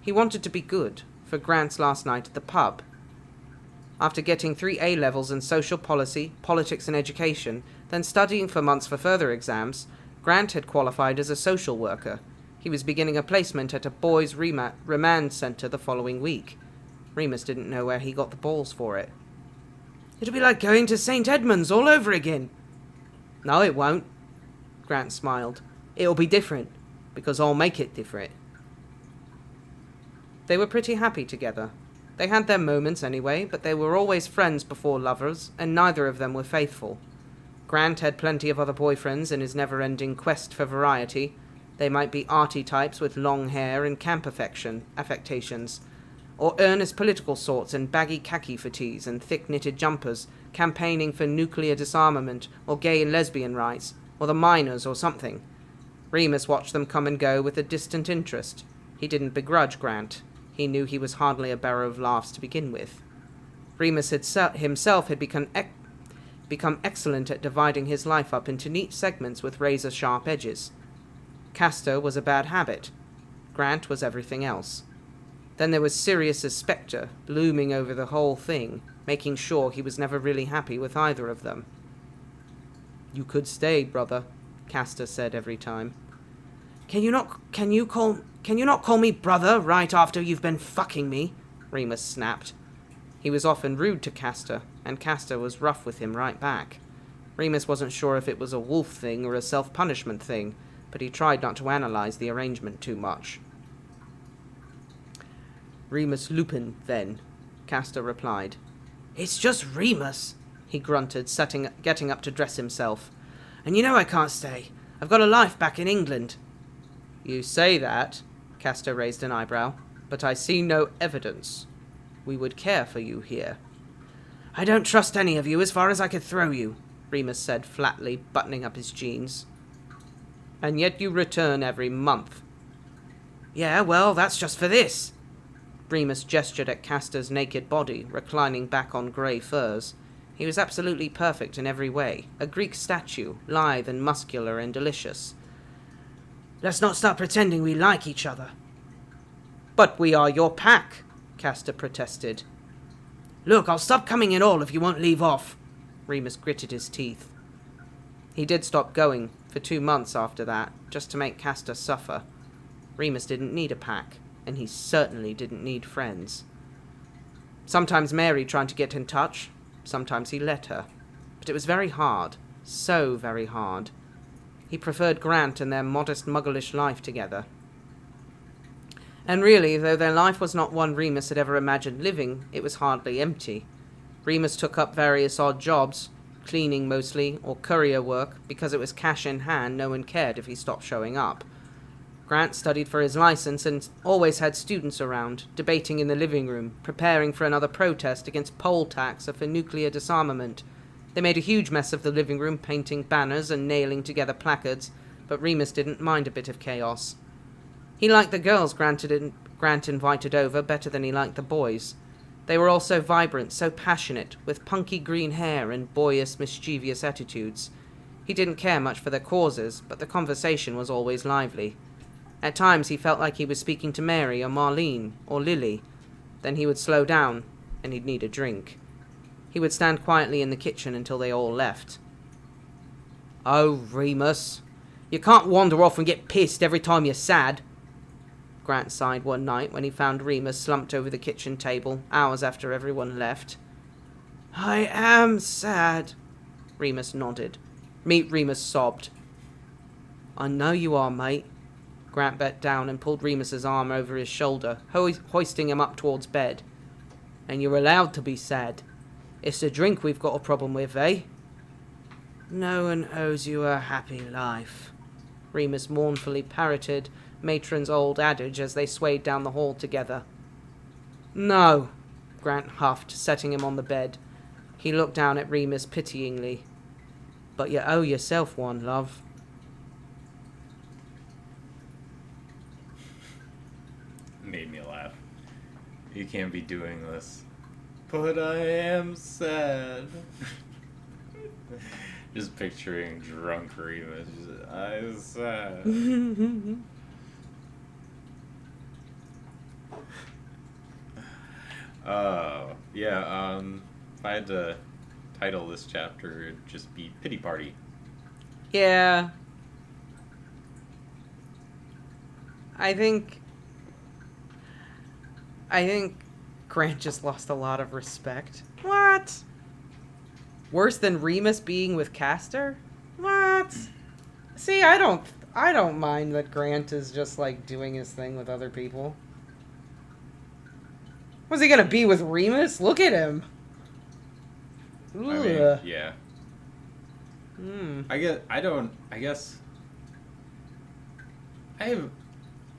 He wanted to be good, for Grant's last night at the pub. After getting 3 A-levels in social policy, politics and education, then studying for months for further exams, Grant had qualified as a social worker. He was beginning a placement at a boys' remand centre the following week. Remus didn't know where he got the balls for it. It'll be like going to St. Edmund's all over again. No, it won't. Grant smiled. It'll be different, because I'll make it different. They were pretty happy together. They had their moments anyway, but they were always friends before lovers, and neither of them were faithful. Grant had plenty of other boyfriends in his never-ending quest for variety. They might be arty types with long hair and camp affectations, or earnest political sorts in baggy khaki fatigues and thick-knitted jumpers, campaigning for nuclear disarmament or gay and lesbian rights, or the miners or something. Remus watched them come and go with a distant interest. He didn't begrudge Grant. He knew he was hardly a barrow of laughs to begin with. Remus himself had become excellent at dividing his life up into neat segments with razor-sharp edges. Castor was a bad habit. Grant was everything else. Then there was Sirius's spectre, looming over the whole thing, making sure he was never really happy with either of them. You could stay, brother, Castor said every time. Can you not call me brother right after you've been fucking me? Remus snapped. He was often rude to Castor, and Castor was rough with him right back. Remus wasn't sure if it was a wolf thing or a self-punishment thing, but he tried not to analyze the arrangement too much. Remus Lupin, then, Castor replied. It's just Remus, he grunted, getting up to dress himself. And you know I can't stay. I've got a life back in England. You say that, Castor raised an eyebrow, but I see no evidence. We would care for you here. I don't trust any of you as far as I could throw you, Remus said flatly, buttoning up his jeans. And yet you return every month. Yeah, well, that's just for this. Remus gestured at Castor's naked body, reclining back on grey furs. He was absolutely perfect in every way, a Greek statue, lithe and muscular and delicious. Let's not start pretending we like each other. But we are your pack, Castor protested. Look, I'll stop coming at all if you won't leave off. Remus gritted his teeth. He did stop going, for 2 months after that, just to make Castor suffer. Remus didn't need a pack, and he certainly didn't need friends. Sometimes Mary tried to get in touch, sometimes he let her. But it was very hard, so very hard. He preferred Grant and their modest mugglish life together. And really, though their life was not one Remus had ever imagined living, it was hardly empty. Remus took up various odd jobs, cleaning mostly, or courier work, because it was cash in hand. No one cared if he stopped showing up. Grant studied for his license and always had students around, debating in the living room, preparing for another protest against poll tax or for nuclear disarmament. They made a huge mess of the living room, painting banners and nailing together placards, but Remus didn't mind a bit of chaos. He liked the girls Grant invited over better than he liked the boys. They were all so vibrant, so passionate, with punky green hair and boyish, mischievous attitudes. He didn't care much for their causes, but the conversation was always lively. At times he felt like he was speaking to Mary or Marlene or Lily. Then he would slow down, and he'd need a drink. He would stand quietly in the kitchen until they all left. Oh, Remus, you can't wander off and get pissed every time you're sad. Grant sighed one night when he found Remus slumped over the kitchen table, hours after everyone left. I am sad, Remus nodded. Remus sobbed. I know you are, mate. Grant bent down and pulled Remus's arm over his shoulder, hoisting him up towards bed. And you're allowed to be sad. It's the drink we've got a problem with, eh? No one owes you a happy life, Remus mournfully parroted Matron's old adage as they swayed down the hall together. No, Grant huffed, setting him on the bed. He looked down at Remus pityingly. But you owe yourself one, love. Made me laugh. You can't be doing this. But I am sad. Just picturing drunk Remus. I'm sad. Yeah, if I had to title this chapter, it'd just be Pity Party. Yeah. I think Grant just lost a lot of respect. What? Worse than Remus being with Castor? What? See, I don't mind that Grant is just like doing his thing with other people. Was he gonna be with Remus? Look at him. I mean, yeah.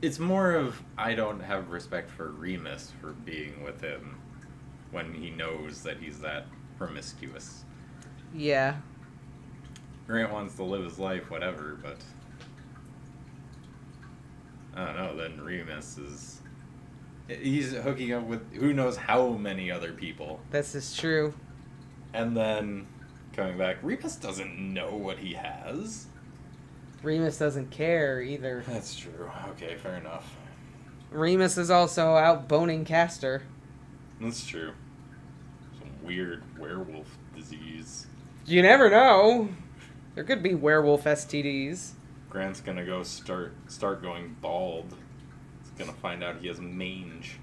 It's more of I don't have respect for Remus for being with him when he knows that he's that promiscuous. Yeah. Grant wants to live his life, whatever, but I don't know, then Remus he's hooking up with who knows how many other people. This is true. And then coming back, Remus doesn't know what he has. Remus doesn't care either. That's true. Okay, fair enough. Remus is also out boning Castor. That's true. Some weird werewolf disease. You never know. There could be werewolf STDs. Grant's gonna go start going bald. He's gonna find out he has mange.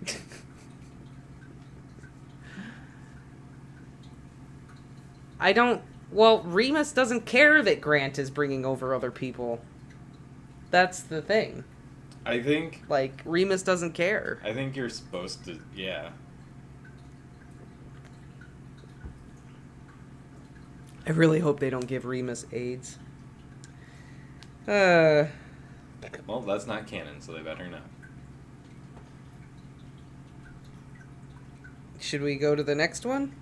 Well, Remus doesn't care that Grant is bringing over other people. That's the thing. I think... Like, Remus doesn't care. I think you're supposed to... Yeah. I really hope they don't give Remus AIDS. Well, that's not canon, so they better not. Should we go to the next one?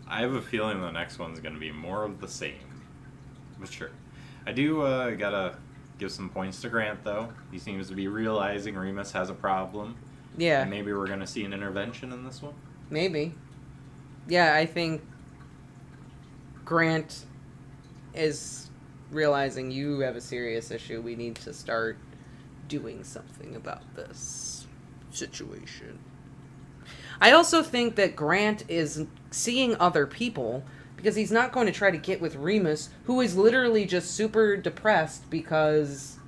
I have a feeling the next one's going to be more of the same. But sure. I do gotta give some points to Grant, though. He seems to be realizing Remus has a problem. Yeah. And maybe we're going to see an intervention in this one. Maybe. Yeah, I think Grant is realizing you have a serious issue. We need to start doing something about this situation. I also think that Grant is seeing other people because he's not going to try to get with Remus, who is literally just super depressed because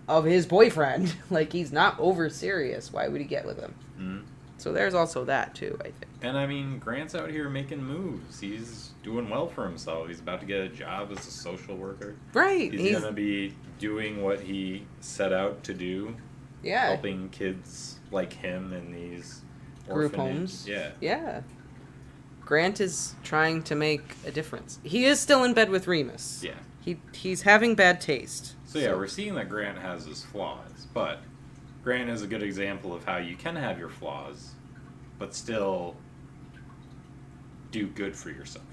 of his boyfriend. Like, he's not over Sirius. Why would he get with him? Mm-hmm. So there's also that, too, I think. And, I mean, Grant's out here making moves. He's doing well for himself. He's about to get a job as a social worker. Right. He's going to be doing what he set out to do. Yeah. Helping kids like him in these group orphanage. homes. Yeah. Yeah. Grant is trying to make a difference. He is still in bed with Remus. Yeah. He's having bad taste. So yeah, we're seeing that Grant has his flaws, but Grant is a good example of how you can have your flaws, but still do good for yourself.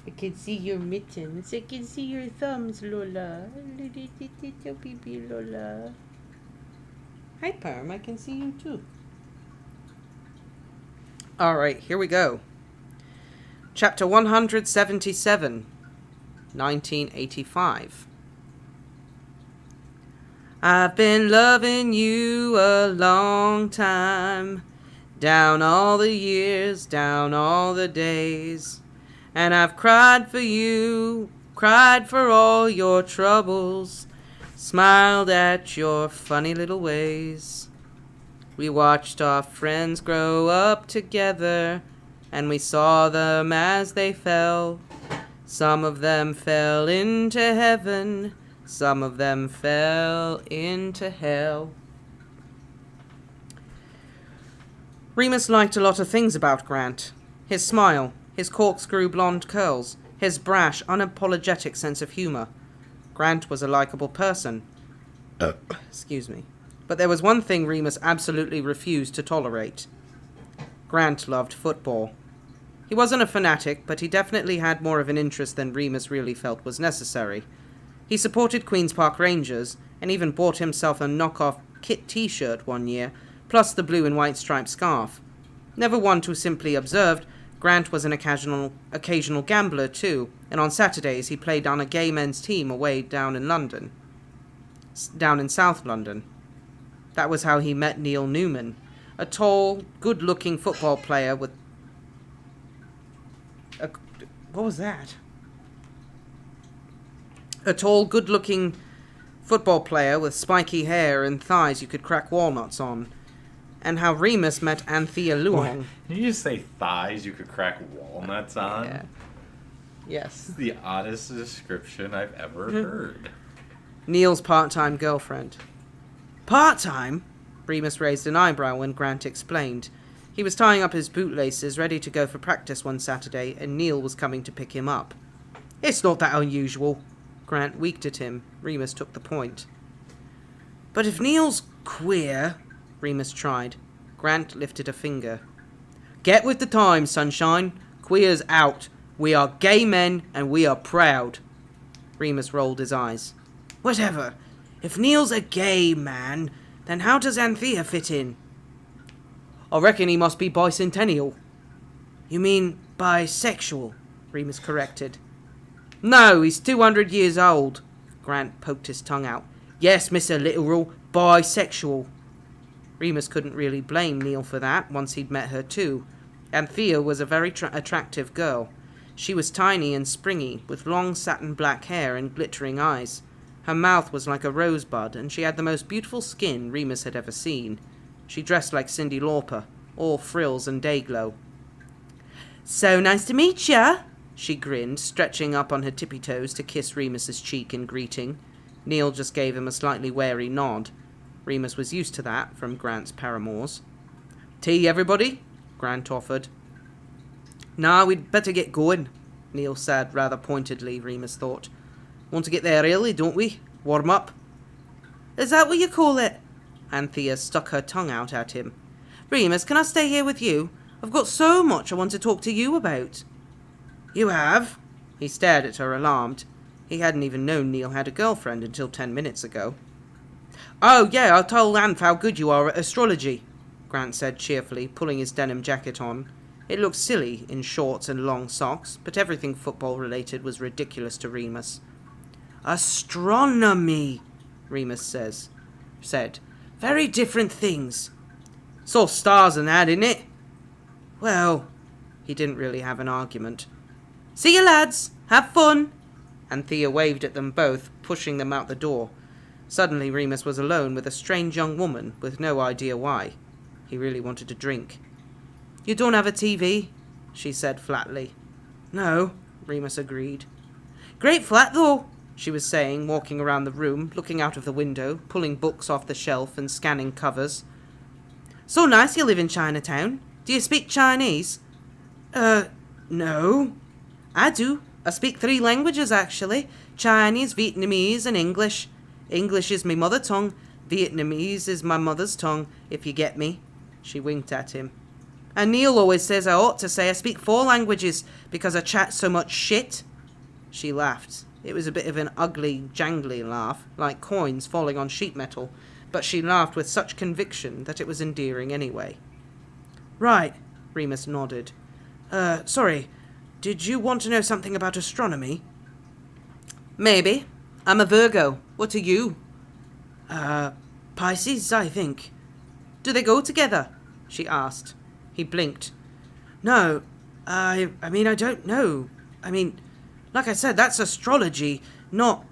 I can see your mittens. I can see your thumbs, Lola. Little baby Lola. Hi, Parm. I can see you too. All right, here we go. Chapter 177, 1985. I've been loving you a long time, down all the years, down all the days, and I've cried for you, cried for all your troubles, smiled at your funny little ways. We watched our friends grow up together, and we saw them as they fell. Some of them fell into heaven, some of them fell into hell. Remus liked a lot of things about Grant. His smile, his corkscrew blonde curls, his brash, unapologetic sense of humor. Grant was a likable person. Excuse me. But there was one thing Remus absolutely refused to tolerate. Grant loved football. He wasn't a fanatic, but he definitely had more of an interest than Remus really felt was necessary. He supported Queen's Park Rangers, and even bought himself a knockoff kit t-shirt one year, plus the blue and white striped scarf. Never one to simply observed, Grant was an occasional gambler too, and on Saturdays he played on a gay men's team away down in London. Down in South London. That was how he met Neil Newman, a tall, good-looking football player with... What was that? A tall, good-looking football player with spiky hair and thighs you could crack walnuts on. And how Remus met Anthea Luong. Did you just say thighs you could crack walnuts on? Yeah. Yes. This is the oddest description I've ever heard. Neil's part-time girlfriend. Part-time? Remus raised an eyebrow when Grant explained. He was tying up his bootlaces, ready to go for practice one Saturday, and Neil was coming to pick him up. It's not that unusual. Grant winked at him. Remus took the point. But if Neil's queer, Remus tried. Grant lifted a finger. Get with the times, sunshine. Queer's out. We are gay men, and we are proud. Remus rolled his eyes. Whatever. If Neil's a gay man, then how does Anthea fit in? I reckon he must be bicentennial. You mean bisexual? Remus corrected. No, he's 200 years old. Grant poked his tongue out. Yes, Mr. Literal, bisexual. Remus couldn't really blame Neil for that, once he'd met her too. Anthea was a very attractive girl. She was tiny and springy, with long satin black hair and glittering eyes. Her mouth was like a rosebud, and she had the most beautiful skin Remus had ever seen. She dressed like Cyndi Lauper, all frills and dayglow. So nice to meet ya, she grinned, stretching up on her tippy toes to kiss Remus's cheek in greeting. Neil just gave him a slightly wary nod. Remus was used to that from Grant's paramours. Tea, everybody? Grant offered. Nah, we'd better get going, Neil said rather pointedly, Remus thought. Want to get there early, don't we? Warm up. Is that what you call it? Anthea stuck her tongue out at him. Remus, can I stay here with you? I've got so much I want to talk to you about. You have? He stared at her, alarmed. He hadn't even known Neil had a girlfriend until 10 minutes ago. Oh, yeah, I told Anth how good you are at astrology, Grant said cheerfully, pulling his denim jacket on. It looked silly in shorts and long socks, but everything football-related was ridiculous to Remus. Astronomy, Remus said. Very different things. Saw stars and that, innit? Well, he didn't really have an argument. See you, lads. Have fun. Anthea waved at them both, pushing them out the door. Suddenly Remus was alone with a strange young woman, with no idea why. He really wanted a drink. You don't have a TV? She said flatly. No, Remus agreed. Great flat, though, she was saying, walking around the room, looking out of the window, pulling books off the shelf and scanning covers. So nice you live in Chinatown. Do you speak Chinese? No. I do. I speak 3 languages, actually. Chinese, Vietnamese, and English. English is my mother tongue. Vietnamese is my mother's tongue, if you get me. She winked at him. And Neil always says I ought to say I speak 4 languages because I chat so much shit. She laughed. It was a bit of an ugly, jangly laugh, like coins falling on sheet metal, but she laughed with such conviction that it was endearing anyway. Right, Remus nodded. Sorry, did you want to know something about astronomy? Maybe. I'm a Virgo. What are you? Pisces, I think. Do they go together? She asked. He blinked. No, I mean, I don't know. I mean, like I said, that's astrology, not...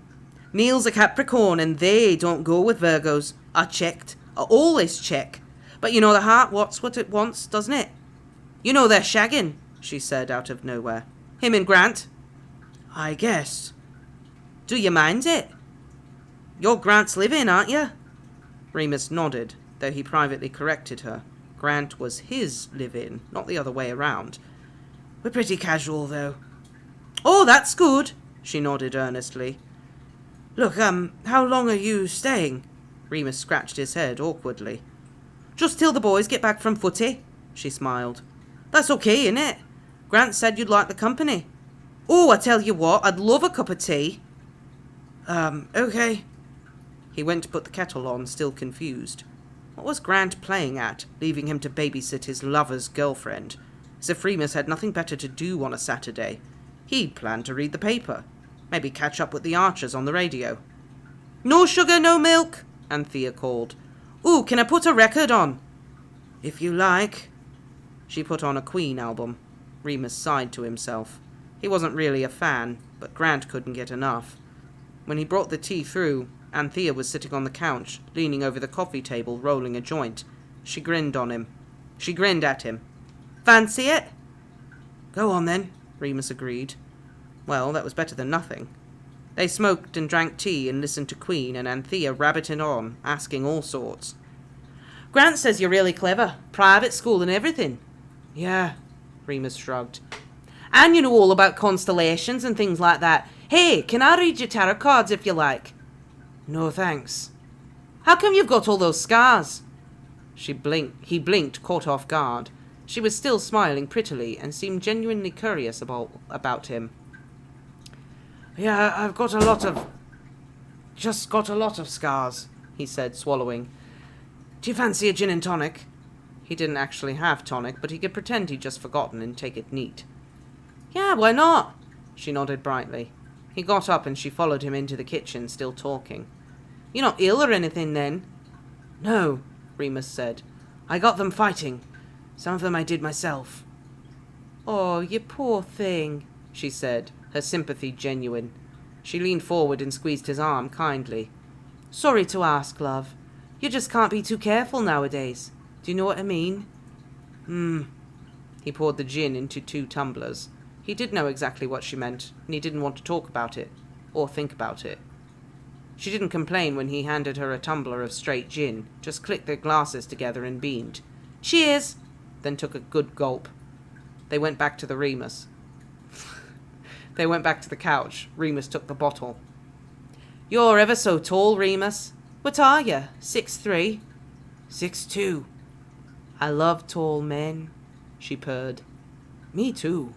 Neil's a Capricorn and they don't go with Virgos. I checked. I always check. But you know the heart wants what it wants, doesn't it? You know they're shagging, she said out of nowhere. Him and Grant. I guess. Do you mind it? You're Grant's live-in, aren't you? Remus nodded, though he privately corrected her. Grant was his live-in, not the other way around. We're pretty casual, though. Oh, that's good, she nodded earnestly. Look, how long are you staying? Remus scratched his head awkwardly. Just till the boys get back from footy, she smiled. That's okay, innit? Grant said you'd like the company. Oh, I tell you what, I'd love a cup of tea. Okay. He went to put the kettle on, still confused. What was Grant playing at, leaving him to babysit his lover's girlfriend? As if Remus had nothing better to do on a Saturday. He'd planned to read the paper. Maybe catch up with the Archers on the radio. No sugar, no milk, Anthea called. Ooh, can I put a record on? If you like. She put on a Queen album. Remus sighed to himself. He wasn't really a fan, but Grant couldn't get enough. When he brought the tea through, Anthea was sitting on the couch, leaning over the coffee table, rolling a joint. She grinned at him. Fancy it? Go on then, Remus agreed. Well, that was better than nothing. They smoked and drank tea and listened to Queen, and Anthea rabbited on, asking all sorts. Grant says you're really clever. Private school and everything. Yeah, Remus shrugged. And you know all about constellations and things like that. Hey, can I read your tarot cards if you like? No, thanks. How come you've got all those scars? He blinked, caught off guard. She was still smiling prettily and seemed genuinely curious about him. Yeah, I've got a lot of scars, he said, swallowing. Do you fancy a gin and tonic? He didn't actually have tonic, but he could pretend he'd just forgotten and take it neat. Yeah, why not? She nodded brightly. He got up and she followed him into the kitchen, still talking. You're not ill or anything, then? No, Remus said. I got them fighting. Some of them I did myself. Oh, you poor thing, she said, her sympathy genuine. She leaned forward and squeezed his arm kindly. Sorry to ask, love. You just can't be too careful nowadays. Do you know what I mean? He poured the gin into 2 tumblers. He did know exactly what she meant, and he didn't want to talk about it, or think about it. She didn't complain when he handed her a tumbler of straight gin, just clicked their glasses together and beamed. Cheers! Then took a good gulp. They went back to the couch. Remus took the bottle. You're ever so tall, Remus. What are you, 6'3"? 6'2". I love tall men, she purred. Me too.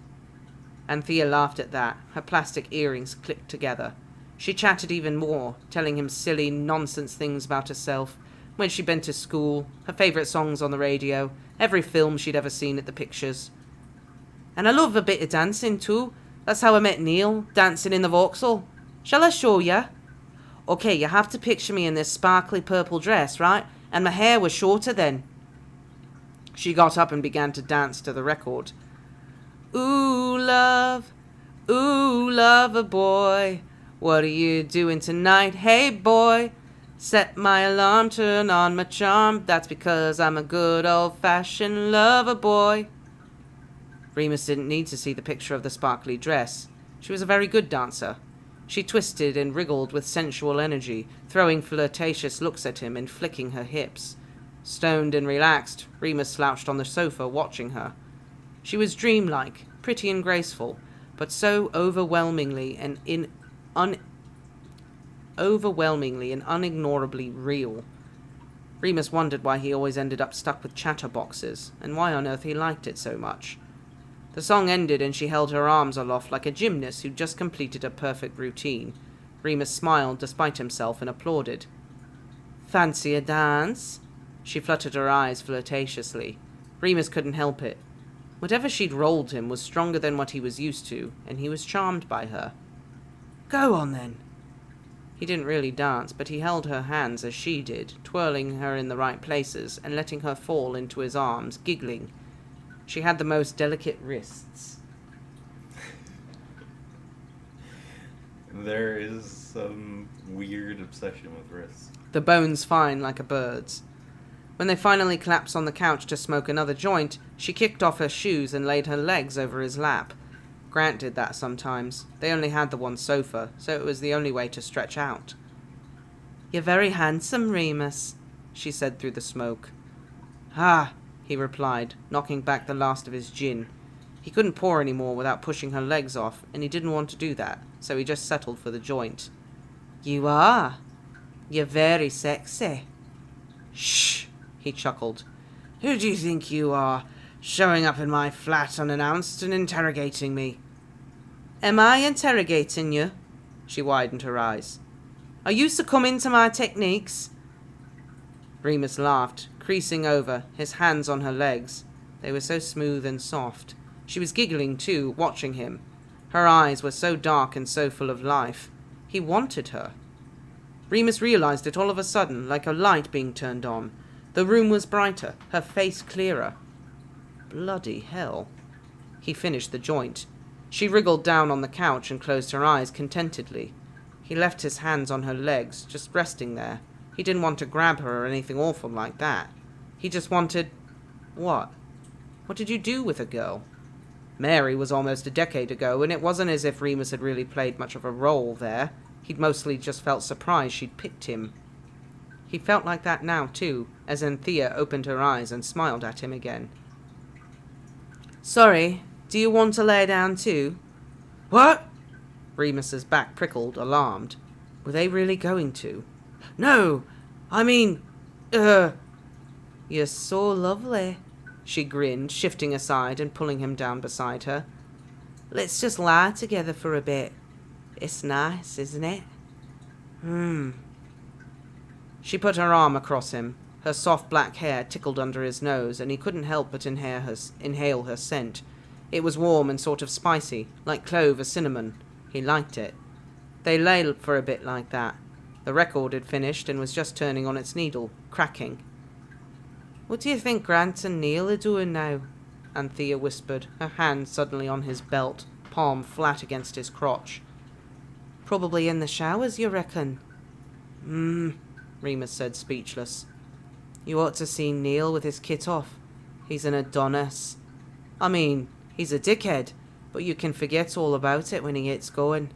Anthea laughed at that. Her plastic earrings clicked together. She chatted even more, telling him silly, nonsense things about herself, when she'd been to school, her favourite songs on the radio, every film she'd ever seen at the pictures. And I love a bit of dancing too. That's how I met Neil, dancing in the Vauxhall. Shall I show ya? Okay, you have to picture me in this sparkly purple dress, right? And my hair was shorter then. She got up and began to dance to the record. Ooh, lover boy, what are you doing tonight? Hey, boy, set my alarm, turn on my charm. That's because I'm a good old-fashioned lover boy. Remus didn't need to see the picture of the sparkly dress. She was a very good dancer. She twisted and wriggled with sensual energy, throwing flirtatious looks at him and flicking her hips. Stoned and relaxed, Remus slouched on the sofa watching her. She was dreamlike, pretty and graceful, but so overwhelmingly and unignorably real. Remus wondered why he always ended up stuck with chatterboxes, and why on earth he liked it so much. The song ended and she held her arms aloft like a gymnast who'd just completed a perfect routine. Remus smiled despite himself and applauded. Fancy a dance? She fluttered her eyes flirtatiously. Remus couldn't help it. Whatever she'd rolled him was stronger than what he was used to, and he was charmed by her. Go on then. He didn't really dance, but he held her hands as she did, twirling her in the right places and letting her fall into his arms, giggling. She had the most delicate wrists. There is some weird obsession with wrists. The bones fine like a bird's. When they finally collapsed on the couch to smoke another joint, she kicked off her shoes and laid her legs over his lap. Grant did that sometimes. They only had the one sofa, so it was the only way to stretch out. You're very handsome, Remus, she said through the smoke. Ah, he replied, knocking back the last of his gin. He couldn't pour any more without pushing her legs off, and he didn't want to do that, so he just settled for the joint. You are. You're very sexy. Shh, he chuckled. Who do you think you are, showing up in my flat unannounced and interrogating me? Am I interrogating you? She widened her eyes. Are you succumbing to my techniques? Remus laughed, creasing over, his hands on her legs. They were so smooth and soft. She was giggling too, watching him. Her eyes were so dark and so full of life. He wanted her. Remus realized it all of a sudden, like a light being turned on. The room was brighter, her face clearer. Bloody hell. He finished the joint. She wriggled down on the couch and closed her eyes contentedly. He left his hands on her legs, just resting there. He didn't want to grab her or anything awful like that. He just wanted... What? What did you do with a girl? Mary was almost a decade ago, and it wasn't as if Remus had really played much of a role there. He'd mostly just felt surprised she'd picked him. He felt like that now, too, as Anthea opened her eyes and smiled at him again. Sorry, do you want to lay down too? What? Remus's back prickled, alarmed. Were they really going to? No, I mean, You're so lovely, she grinned, shifting aside and pulling him down beside her. Let's just lie together for a bit. It's nice, isn't it? She put her arm across him. Her soft black hair tickled under his nose, and he couldn't help but inhale her scent. It was warm and sort of spicy, like clove or cinnamon. He liked it. They lay for a bit like that. The record had finished and was just turning on its needle, cracking. What do you think Grant and Neil are doing now? Anthea whispered, her hand suddenly on his belt, palm flat against his crotch. Probably in the showers, you reckon? Remus said, speechless. You ought to see Neil with his kit off. He's an Adonis. I mean, he's a dickhead, but you can forget all about it when he gets going.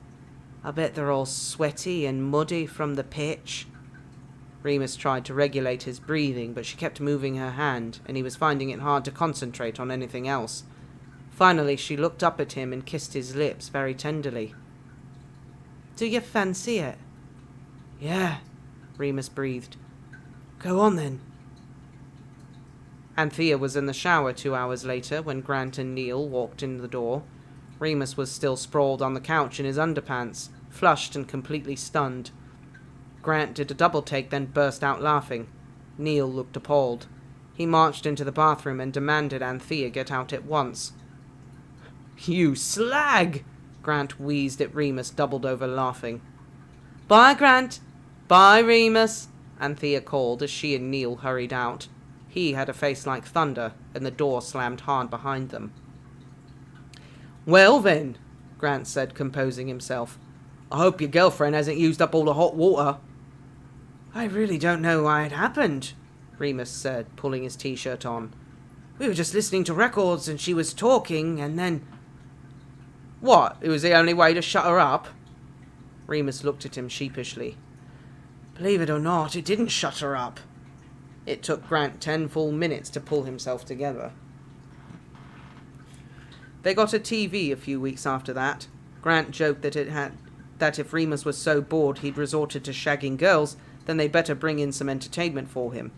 I bet they're all sweaty and muddy from the pitch. Remus tried to regulate his breathing, but she kept moving her hand, and he was finding it hard to concentrate on anything else. Finally, she looked up at him and kissed his lips very tenderly. Do you fancy it? Yeah, Remus breathed. Go on then. Anthea was in the shower 2 hours later when Grant and Neil walked in the door. Remus was still sprawled on the couch in his underpants, flushed and completely stunned. Grant did a double take, then burst out laughing. Neil looked appalled. He marched into the bathroom and demanded Anthea get out at once. "You slag!" Grant wheezed at Remus, doubled over laughing. "Bye, Grant! Bye, Remus!" Anthea called as she and Neil hurried out. He had a face like thunder, and the door slammed hard behind them. "Well then," Grant said, composing himself, "I hope your girlfriend hasn't used up all the hot water." "I really don't know why it happened," Remus said, pulling his t-shirt on. "We were just listening to records and she was talking and then—" "What? It was the only way to shut her up?" Remus looked at him sheepishly. "Believe it or not, it didn't shut her up." It took Grant 10 full minutes to pull himself together. They got a TV a few weeks after that. Grant joked that if Remus was so bored he'd resorted to shagging girls, then they'd better bring in some entertainment for him.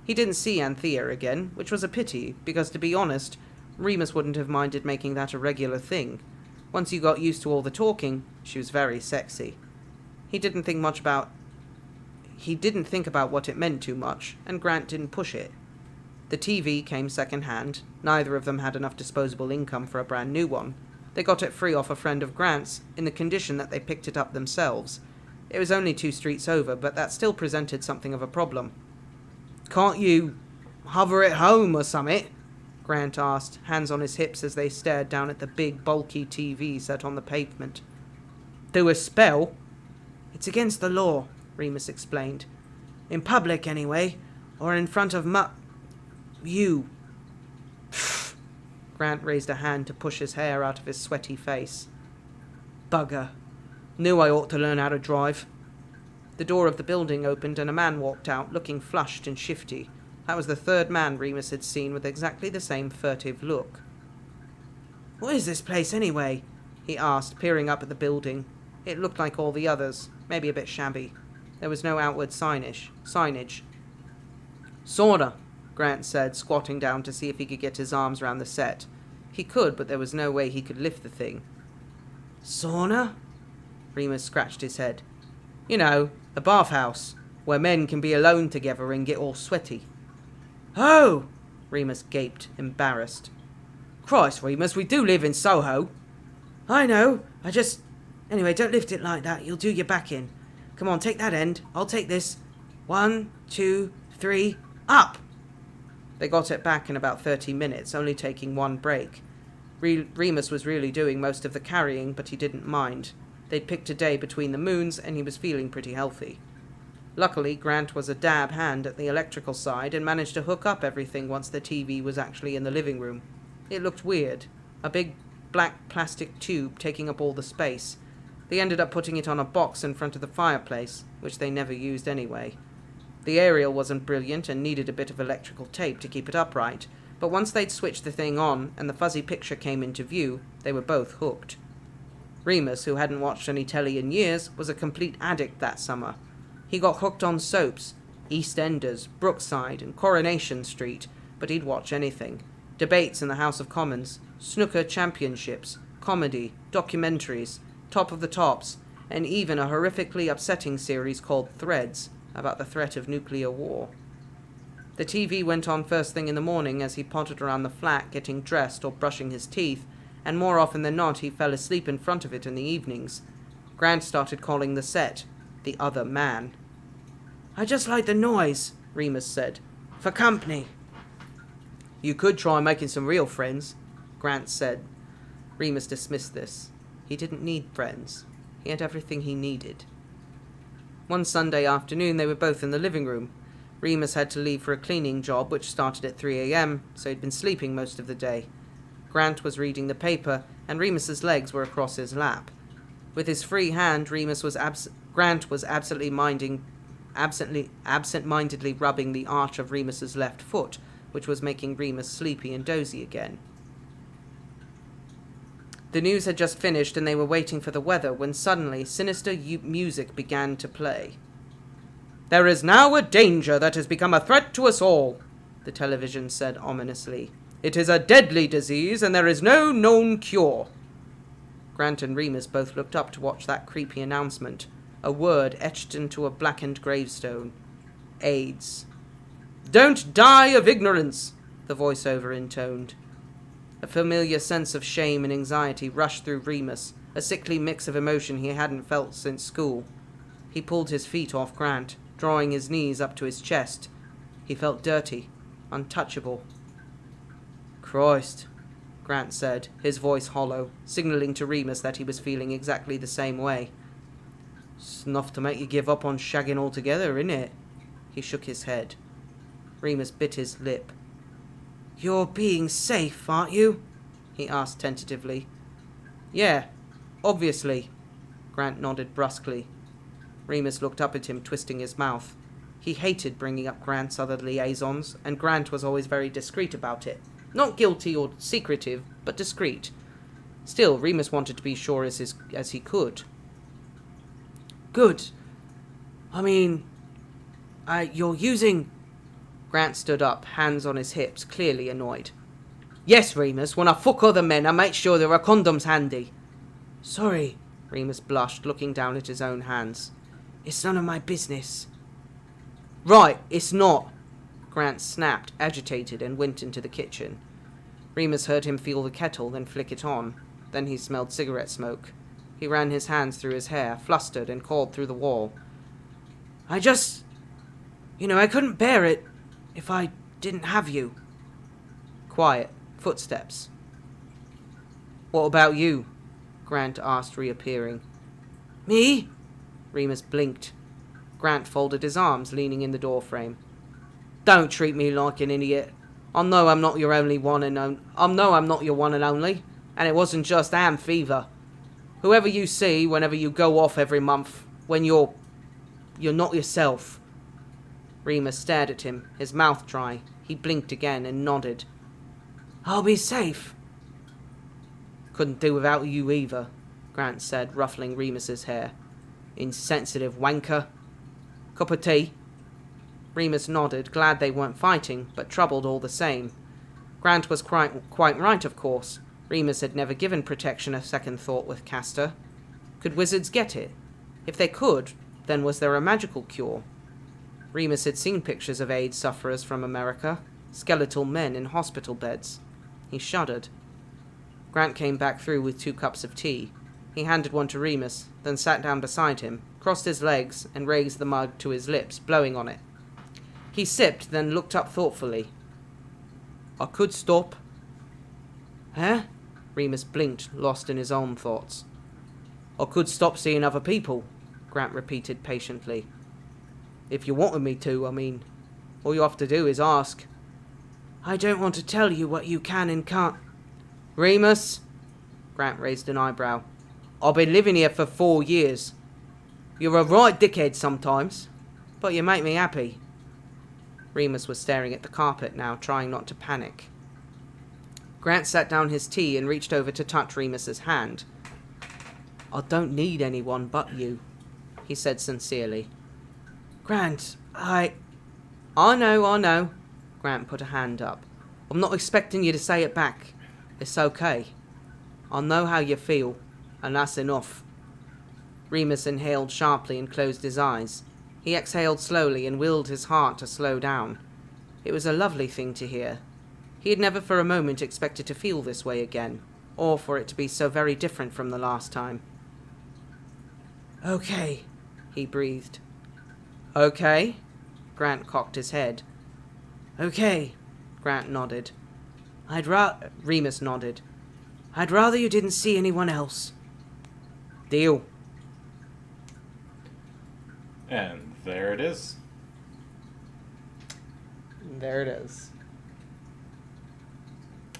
He didn't see Anthea again, which was a pity, because to be honest, Remus wouldn't have minded making that a regular thing. Once you got used to all the talking, she was very sexy. He didn't think about what it meant too much, and Grant didn't push it. The TV came second-hand. Neither of them had enough disposable income for a brand new one. They got it free off a friend of Grant's, in the condition that they picked it up themselves. It was only 2 streets over, but that still presented something of a problem. "Can't you hover it home or summit?" Grant asked, hands on his hips as they stared down at the big, bulky TV set on the pavement. "Do a spell?" "It's against the law," Remus explained. "In public, anyway, or in front of you." Grant raised a hand to push his hair out of his sweaty face. "Bugger. Knew I ought to learn how to drive." The door of the building opened and a man walked out, looking flushed and shifty. That was the 3rd man Remus had seen with exactly the same furtive look. "What is this place, anyway?" he asked, peering up at the building. It looked like all the others, maybe a bit shabby. There was no outward signage. "Sorta," Grant said, squatting down to see if he could get his arms around the set. He could, but there was no way he could lift the thing. "Sauna?" Remus scratched his head. "You know, a bathhouse, where men can be alone together and get all sweaty." "Oh!" Remus gaped, embarrassed. "Christ, Remus, we do live in Soho." "I know, Anyway, don't lift it like that, you'll do your back in. Come on, take that end, I'll take this. 1, 2, 3, up!" They got it back in about 30 minutes, only taking 1 break. Remus was really doing most of the carrying, but he didn't mind. They'd picked a day between the moons, and he was feeling pretty healthy. Luckily, Grant was a dab hand at the electrical side and managed to hook up everything once the TV was actually in the living room. It looked weird. A big black plastic tube taking up all the space. They ended up putting it on a box in front of the fireplace, which they never used anyway. The aerial wasn't brilliant and needed a bit of electrical tape to keep it upright, but once they'd switched the thing on and the fuzzy picture came into view, they were both hooked. Remus, who hadn't watched any telly in years, was a complete addict that summer. He got hooked on soaps, EastEnders, Brookside, and Coronation Street, but he'd watch anything. Debates in the House of Commons, snooker championships, comedy, documentaries, Top of the Tops, and even a horrifically upsetting series called Threads, about the threat of nuclear war. The TV went on first thing in the morning as he pottered around the flat getting dressed or brushing his teeth, and more often than not he fell asleep in front of it in the evenings. Grant started calling the set the other man. "I just like the noise," Remus said. "For company." "You could try making some real friends," Grant said. Remus dismissed this. He didn't need friends. He had everything he needed. One Sunday afternoon they were both in the living room. Remus had to leave for a cleaning job which started at 3 a.m, so he'd been sleeping most of the day. Grant was reading the paper, and Remus's legs were across his lap. With his free hand, Grant was absent-mindedly rubbing the arch of Remus's left foot, which was making Remus sleepy and dozy again. The news had just finished and they were waiting for the weather when suddenly sinister music began to play. "There is now a danger that has become a threat to us all," the television said ominously. "It is a deadly disease and there is no known cure." Grant and Remus both looked up to watch that creepy announcement. A word etched into a blackened gravestone. AIDS. "Don't die of ignorance," the voiceover intoned. A familiar sense of shame and anxiety rushed through Remus, a sickly mix of emotion he hadn't felt since school. He pulled his feet off Grant, drawing his knees up to his chest. He felt dirty, untouchable. "Christ," Grant said, his voice hollow, signalling to Remus that he was feeling exactly the same way. "It's enough to make you give up on shagging altogether, isn't it?" He shook his head. Remus bit his lip. "You're being safe, aren't you?" he asked tentatively. "Yeah, obviously," Grant nodded brusquely. Remus looked up at him, twisting his mouth. He hated bringing up Grant's other liaisons, and Grant was always very discreet about it. Not guilty or secretive, but discreet. Still, Remus wanted to be sure as he could. "Good. I mean, you're using..." Grant stood up, hands on his hips, clearly annoyed. "Yes, Remus, when I fuck other men, I make sure there are condoms handy." "Sorry," Remus blushed, looking down at his own hands. "It's none of my business." "Right, it's not." Grant snapped, agitated, and went into the kitchen. Remus heard him feel the kettle, then flick it on. Then he smelled cigarette smoke. He ran his hands through his hair, flustered, and called through the wall. I couldn't bear it if I didn't have you." Quiet. Footsteps. "What about you?" Grant asked, reappearing. "Me?" Remus blinked. Grant folded his arms, leaning in the doorframe. "Don't treat me like an idiot. I know I'm not your one and only, and it wasn't just ham fever. Whoever you see whenever you go off every month, when you're not yourself." Remus stared at him, his mouth dry. He blinked again and nodded. "I'll be safe." "Couldn't do without you either," Grant said, ruffling Remus's hair. "Insensitive wanker. Cup of tea?" Remus nodded, glad they weren't fighting, but troubled all the same. Grant was quite right, of course. Remus had never given protection a second thought with Castor. Could wizards get it? If they could, then was there a magical cure? Remus had seen pictures of AIDS sufferers from America, skeletal men in hospital beds. He shuddered. Grant came back through with 2 cups of tea. He handed one to Remus, then sat down beside him, crossed his legs, and raised the mug to his lips, blowing on it. He sipped, then looked up thoughtfully. "I could stop." "Huh?" Remus blinked, lost in his own thoughts. "I could stop seeing other people," Grant repeated patiently. "If you wanted me to, I mean. All you have to do is ask." "I don't want to tell you what you can and can't." "Remus?" Grant raised an eyebrow. "I've been living here for 4 years. You're a right dickhead sometimes, but you make me happy." Remus was staring at the carpet now, trying not to panic. Grant set down his tea and reached over to touch Remus's hand. "I don't need anyone but you," he said sincerely. "Grant, I know. Grant put a hand up. "I'm not expecting you to say it back. It's okay. I know how you feel, and that's enough." Remus inhaled sharply and closed his eyes. He exhaled slowly and willed his heart to slow down. It was a lovely thing to hear. He had never for a moment expected to feel this way again, or for it to be so very different from the last time. "Okay," he breathed. "Okay?" Grant cocked his head. "Okay," Grant nodded. Remus nodded. "I'd rather you didn't see anyone else." "Deal." And there it is. There it is.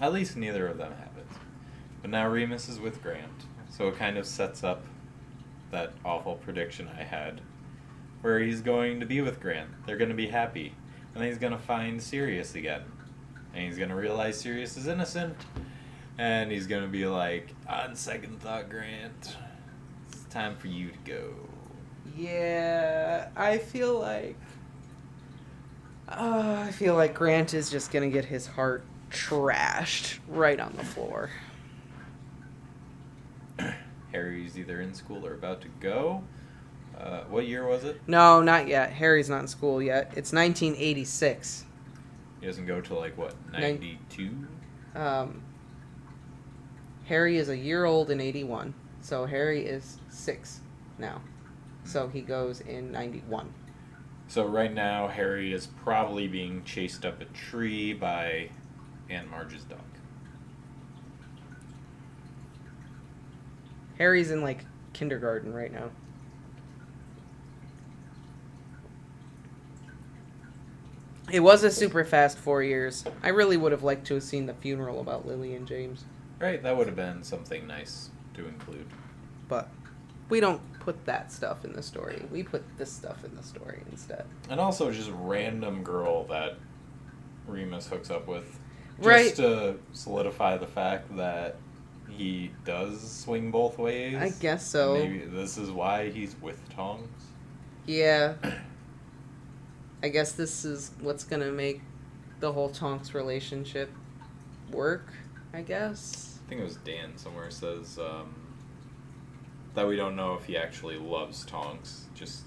At least neither of them have it. But now Remus is with Grant, so it kind of sets up that awful prediction I had, where he's going to be with Grant. They're going to be happy. And then he's going to find Sirius again. And he's going to realize Sirius is innocent. And he's going to be like, on second thought, Grant, it's time for you to go. Yeah, I feel like Grant is just gonna get his heart trashed right on the floor. Harry's either in school or about to go. What year was it? No, not yet. Harry's not in school yet. It's 1986. He doesn't go till, like, what, 92? Harry is a year old in 81. So Harry is 6 now. So he goes in 91. So right now, Harry is probably being chased up a tree by Aunt Marge's dog. Harry's in, like, kindergarten right now. It was a super fast 4 years. I really would have liked to have seen the funeral about Lily and James. Right, that would have been something nice to include. But we don't put that stuff in the story. We put this stuff in the story instead. And also just random girl that Remus hooks up with. Just Right. to solidify the fact that he does swing both ways. I guess so. Maybe this is why he's with Tongs. Yeah. I guess this is what's going to make the whole Tonks relationship work, I guess. I think it was Dan somewhere says that we don't know if he actually loves Tonks. Just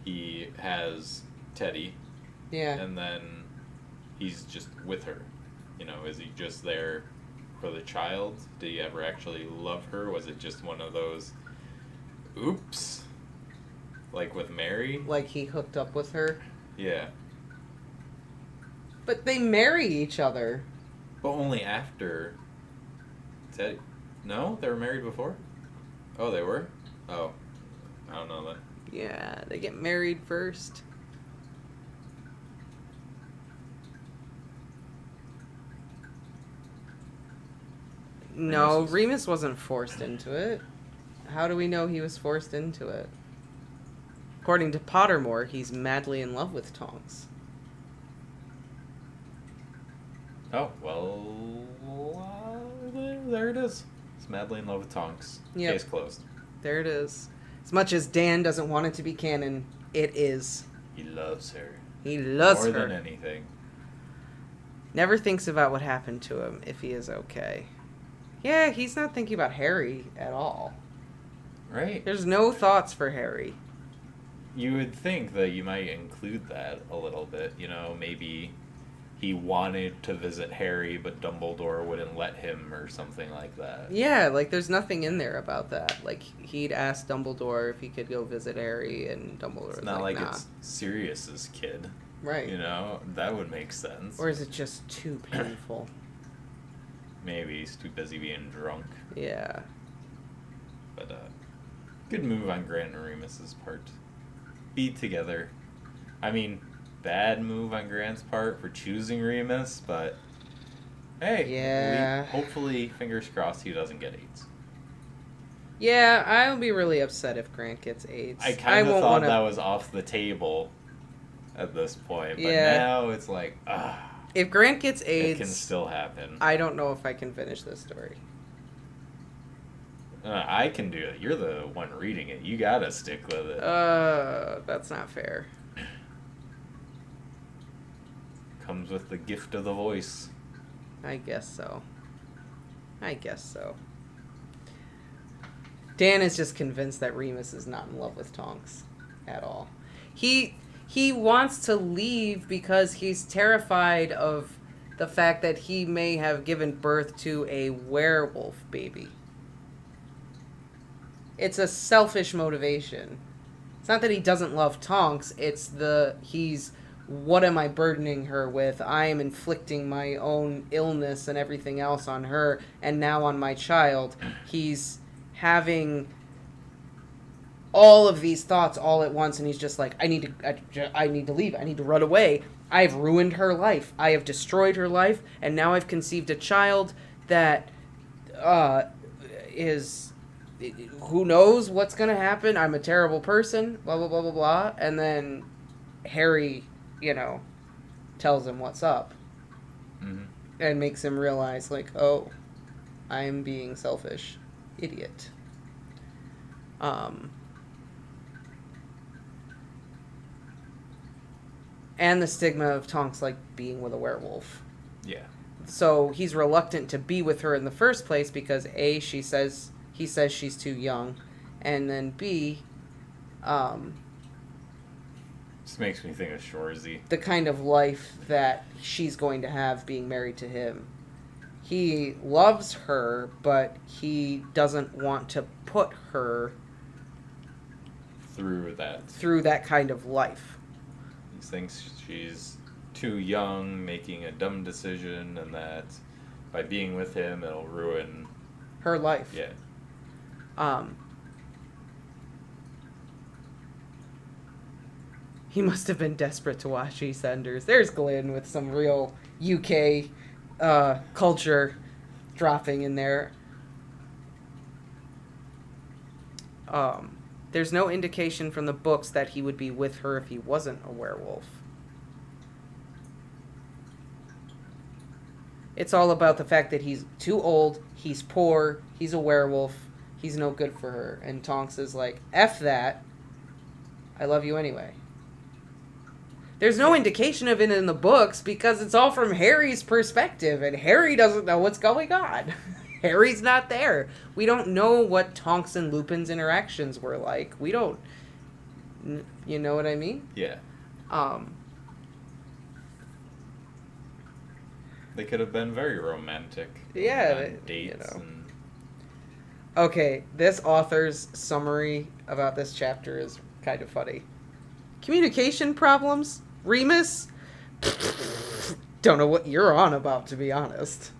he has Teddy. Yeah. And then he's just with her. You know, is he just there for the child? Did he ever actually love her? Was it just one of those oops? Like with Mary? Like he hooked up with her. Yeah. But they marry each other. But only after Teddy. No? They were married before? Oh, they were? Oh. I don't know then. Yeah, they get married first. No, Remus wasn't forced into it. How do we know he was forced into it? According to Pottermore, he's madly in love with Tonks. Oh, well, there it is. He's madly in love with Tonks. Yep. Case closed. There it is. As much as Dan doesn't want it to be canon, it is. He loves her. He loves her. More than anything. Never thinks about what happened to him if he is okay. Yeah, he's not thinking about Harry at all. Right. There's no thoughts for Harry. You would think that you might include that a little bit. You know, maybe he wanted to visit Harry, but Dumbledore wouldn't let him or something like that. Yeah, like there's nothing in there about that. Like he'd asked Dumbledore if he could go visit Harry, and Dumbledore It's was not like nah. it's Sirius's kid. Right. You know, that would make sense. Or is it just too painful? Maybe he's too busy being drunk. Yeah. But, good move on Grant and Remus's part. Be together. I mean, bad move on Grant's part for choosing Remus, but hey, Yeah. hopefully, fingers crossed, he doesn't get AIDS. Yeah, I'll be really upset if Grant gets AIDS. I kind of won't thought wanna... that was off the table at this point, but Yeah. now it's like, If Grant gets it AIDS, can still happen. I don't know if I can finish this story. I can do it. You're the one reading it. You gotta stick with it. That's not fair. Comes with the gift of the voice. I guess so. Dan is just convinced that Remus is not in love with Tonks at all. He wants to leave because he's terrified of the fact that he may have given birth to a werewolf baby. It's a selfish motivation. It's not that he doesn't love Tonks, it's what am I burdening her with? I am inflicting my own illness and everything else on her, and now on my child. He's having all of these thoughts all at once, and he's just like, I need to leave. I need to run away. I've ruined her life. I have destroyed her life, and now I've conceived a child that is... Who knows what's going to happen? I'm a terrible person, blah, blah, blah, blah, blah. And then Harry, tells him what's up. Mm-hmm. And makes him realize, like, oh, I'm being selfish. Idiot. And the stigma of Tonks, like, being with a werewolf. Yeah. So he's reluctant to be with her in the first place because, A, she says he says she's too young. And then B, This makes me think of Shorzy. the kind of life that she's going to have being married to him. He loves her, but he doesn't want to put her Through that. through that kind of life. He thinks she's too young, making a dumb decision, and that by being with him, it'll ruin... Her life. Yeah. He must have been desperate to watch EastEnders. There's Glenn with some real UK culture dropping in there. There's no indication from the books that he would be with her if he wasn't a werewolf. It's all about the fact that he's too old, he's poor, he's a werewolf, he's no good for her. And Tonks is like, F that, I love you anyway. There's no indication of it in the books because it's all from Harry's perspective, and Harry doesn't know what's going on. Harry's not there. We don't know what Tonks and Lupin's interactions were like. We don't... You know what I mean? Yeah. They could have been very romantic. Yeah. On dates, you know. and... Okay, this author's summary about this chapter is kind of funny. Communication problems? Remus? Don't know what you're on about, to be honest.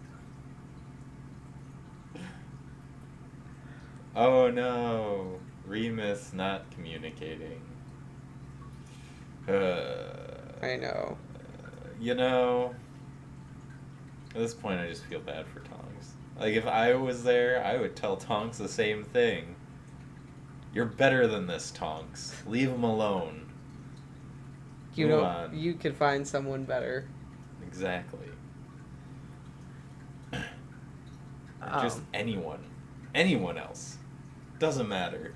Oh no, Remus not communicating. I know. You know, at this point I just feel bad for Tonks. Like, if I was there, I would tell Tonks the same thing. You're better than this, Tonks. Leave him alone. Move on. You could find someone better. Exactly. Just anyone. Anyone else. Doesn't matter.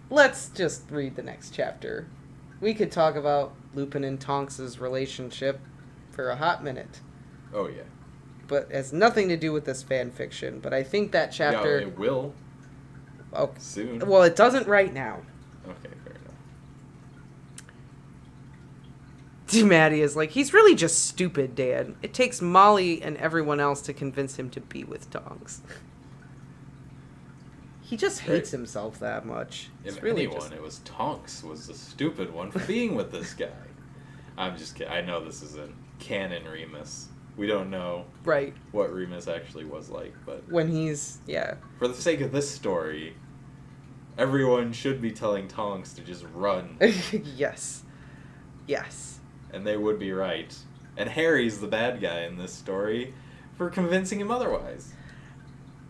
Let's just read the next chapter. We could talk about Lupin and Tonks' relationship for a hot minute. Oh, yeah. But it has nothing to do with this fan fiction. But I think that chapter... Yeah, it will. Oh, soon. Well, it doesn't right now. Okay, fair enough. Maddie is like, he's really just stupid, Dad. It takes Molly and everyone else to convince him to be with Tonks. He just hates himself that much. If it's really anyone, it was Tonks was the stupid one for being with this guy. I'm just kidding. I know this isn't canon Remus. We don't know right what Remus actually was like, but... When he's... Yeah. For the sake of this story, everyone should be telling Tonks to just run. Yes. Yes. And they would be right. And Harry's the bad guy in this story for convincing him otherwise.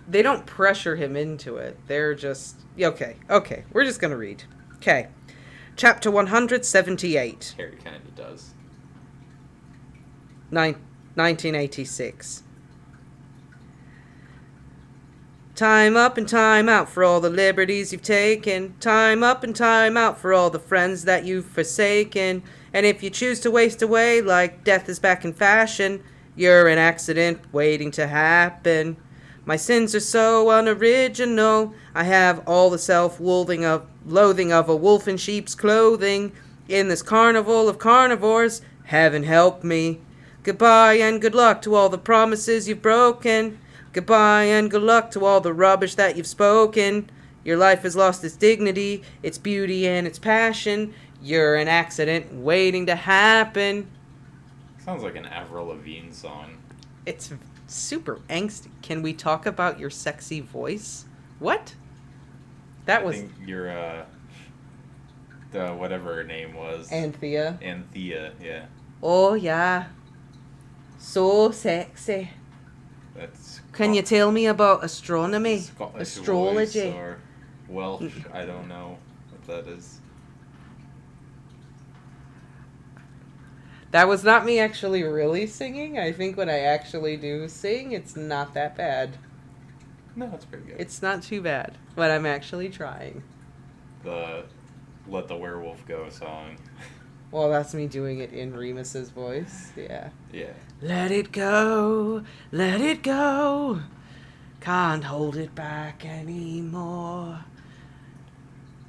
They don't pressure him into it. They're just... Okay. We're just gonna read. Okay. Chapter 178. Harry kind of does. 1986. Time up and time out for all the liberties you've taken. Time up and time out for all the friends that you've forsaken. And if you choose to waste away like death is back in fashion, you're an accident waiting to happen. My sins are so unoriginal. I have all the self-loathing of a wolf in sheep's clothing. In this carnival of carnivores, heaven help me. Goodbye and good luck to all the promises you've broken. Goodbye and good luck to all the rubbish that you've spoken. Your life has lost its dignity, its beauty, and its passion. You're an accident waiting to happen. Sounds like an Avril Lavigne song. It's super angsty. Can we talk about your sexy voice? What? I think you're, the whatever her name was. Anthea. Anthea, yeah. Oh, yeah. So sexy. That's... Can you tell me about astronomy? Scottish Astrology? voice or Welsh, I don't know what that is. That was not me actually really singing. I think when I actually do sing, it's not that bad. No, that's pretty good. It's not too bad, but I'm actually trying. The Let the Werewolf Go song. Well, that's me doing it in Remus's voice. Yeah. Yeah. Let it go, let it go. Can't hold it back anymore.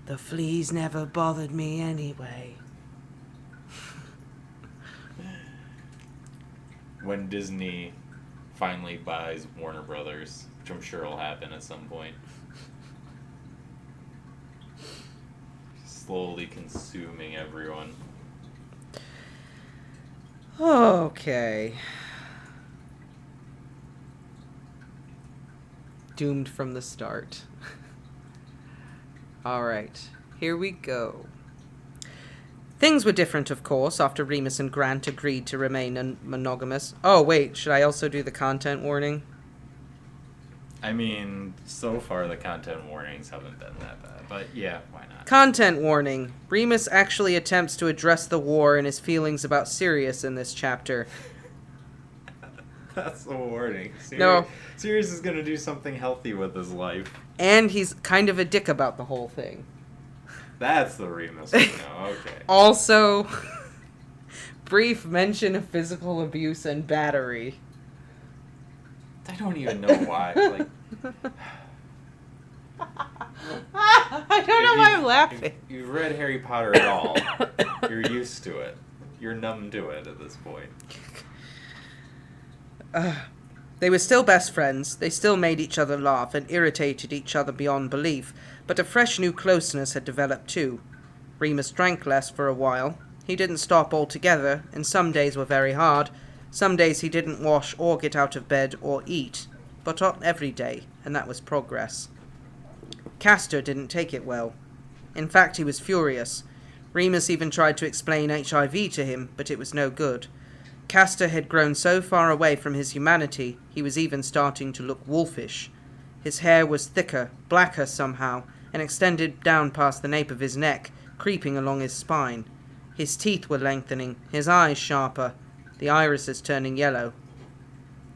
The fleas never bothered me anyway. When Disney finally buys Warner Brothers, which I'm sure will happen at some point. Slowly consuming everyone. Okay. Doomed from the start. Alright, here we go. Things were different, of course, after Remus and Grant agreed to remain monogamous. Oh, wait, should I also do the content warning? I mean, so far the content warnings haven't been that bad, but yeah, why not? Content warning. Remus actually attempts to address the war and his feelings about Sirius in this chapter. That's the warning. No. Sirius is going to do something healthy with his life. And he's kind of a dick about the whole thing. That's the Remus we know, okay. Also, brief mention of physical abuse and battery. I don't even know why. Like, I don't know why I'm laughing. If you've read Harry Potter at all, you're used to it. You're numb to it at this point. They were still best friends, they still made each other laugh and irritated each other beyond belief, but a fresh new closeness had developed too. Remus drank less for a while. He didn't stop altogether, and some days were very hard. Some days he didn't wash or get out of bed or eat, but not every day, and that was progress. Castor didn't take it well. In fact, he was furious. Remus even tried to explain HIV to him, but it was no good. Castor had grown so far away from his humanity, he was even starting to look wolfish. His hair was thicker, blacker somehow, and extended down past the nape of his neck, creeping along his spine. His teeth were lengthening, his eyes sharper, the irises turning yellow.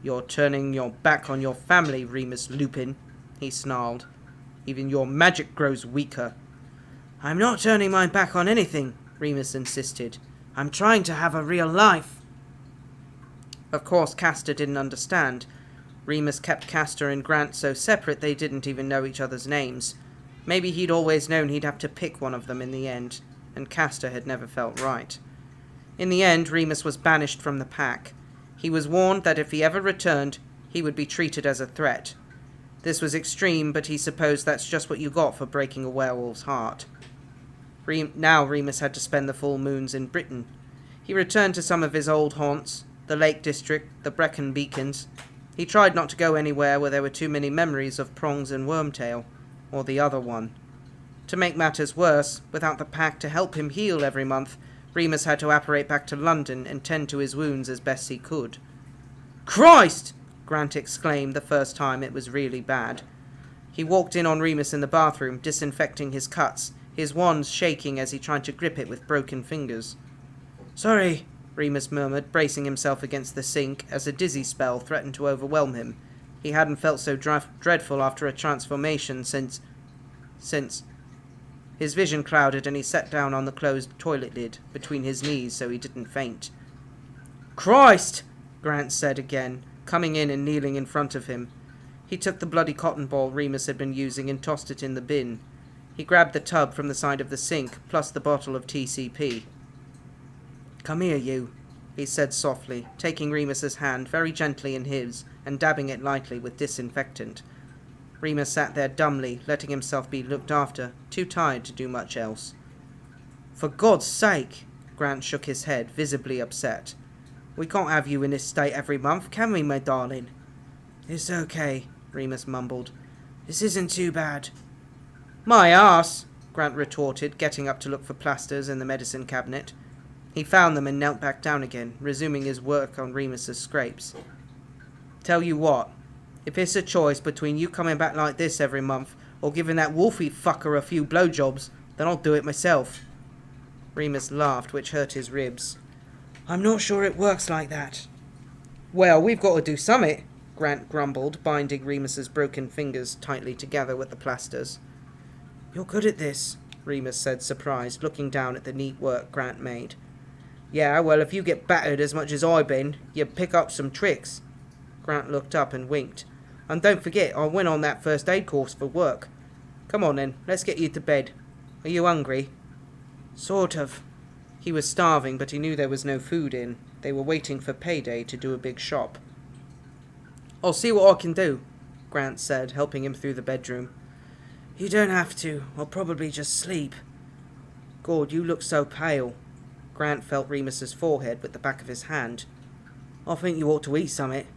"You're turning your back on your family, Remus Lupin," he snarled. "Even your magic grows weaker." "I'm not turning my back on anything," Remus insisted. "I'm trying to have a real life." Of course, Castor didn't understand. Remus kept Castor and Grant so separate they didn't even know each other's names. Maybe he'd always known he'd have to pick one of them in the end, and Castor had never felt right. In the end, Remus was banished from the pack. He was warned that if he ever returned, he would be treated as a threat. This was extreme, but he supposed that's just what you got for breaking a werewolf's heart. Now Remus had to spend the full moons in Britain. He returned to some of his old haunts, the Lake District, the Brecon Beacons. He tried not to go anywhere where there were too many memories of Prongs and Wormtail, or the other one. To make matters worse, without the pack to help him heal every month, Remus had to apparate back to London and tend to his wounds as best he could. "Christ!" Grant exclaimed the first time it was really bad. He walked in on Remus in the bathroom, disinfecting his cuts, his wand shaking as he tried to grip it with broken fingers. "Sorry," Remus murmured, bracing himself against the sink as a dizzy spell threatened to overwhelm him. He hadn't felt so dreadful after a transformation since... His vision clouded and he sat down on the closed toilet lid between his knees so he didn't faint. "Christ!" Grant said again, coming in and kneeling in front of him. He took the bloody cotton ball Remus had been using and tossed it in the bin. He grabbed the tub from the side of the sink, plus the bottle of TCP. "Come here, you," he said softly, taking Remus's hand very gently in his and dabbing it lightly with disinfectant. Remus sat there dumbly, letting himself be looked after, too tired to do much else. "For God's sake!" Grant shook his head, visibly upset. "We can't have you in this state every month, can we, my darling?" "It's okay," Remus mumbled. "This isn't too bad." "My arse!" Grant retorted, getting up to look for plasters in the medicine cabinet. He found them and knelt back down again, resuming his work on Remus's scrapes. "Tell you what, if it's a choice between you coming back like this every month or giving that wolfy fucker a few blowjobs, then I'll do it myself." Remus laughed, which hurt his ribs. "I'm not sure it works like that." "Well, we've got to do summit," Grant grumbled, binding Remus's broken fingers tightly together with the plasters. "You're good at this," Remus said, surprised, looking down at the neat work Grant made. Yeah, well, if you get battered as much as I been, you pick up some tricks. Grant looked up and winked. And don't forget, I went on that first aid course for work. Come on then, let's get you to bed. Are you hungry? Sort of. He was starving, but he knew there was no food in. They were waiting for payday to do a big shop. I'll see what I can do, Grant said, helping him through the bedroom. You don't have to. I'll probably just sleep. God, you look so pale. Grant felt Remus's forehead with the back of his hand. I think you ought to eat something.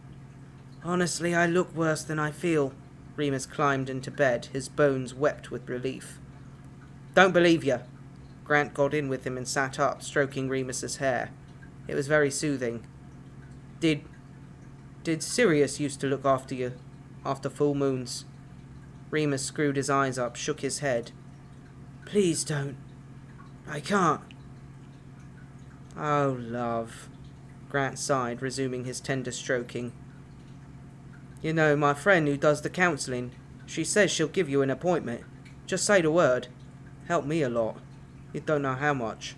Honestly, I look worse than I feel. Remus climbed into bed, his bones wept with relief. Don't believe you. Grant got in with him and sat up, stroking Remus's hair. It was very soothing. Did Sirius used to look after you, after full moons? Remus screwed his eyes up, shook his head. Please don't. I can't. Oh, love. Grant sighed, resuming his tender stroking. You know, my friend who does the counselling, she says she'll give you an appointment. Just say the word. Help me a lot. You don't know how much.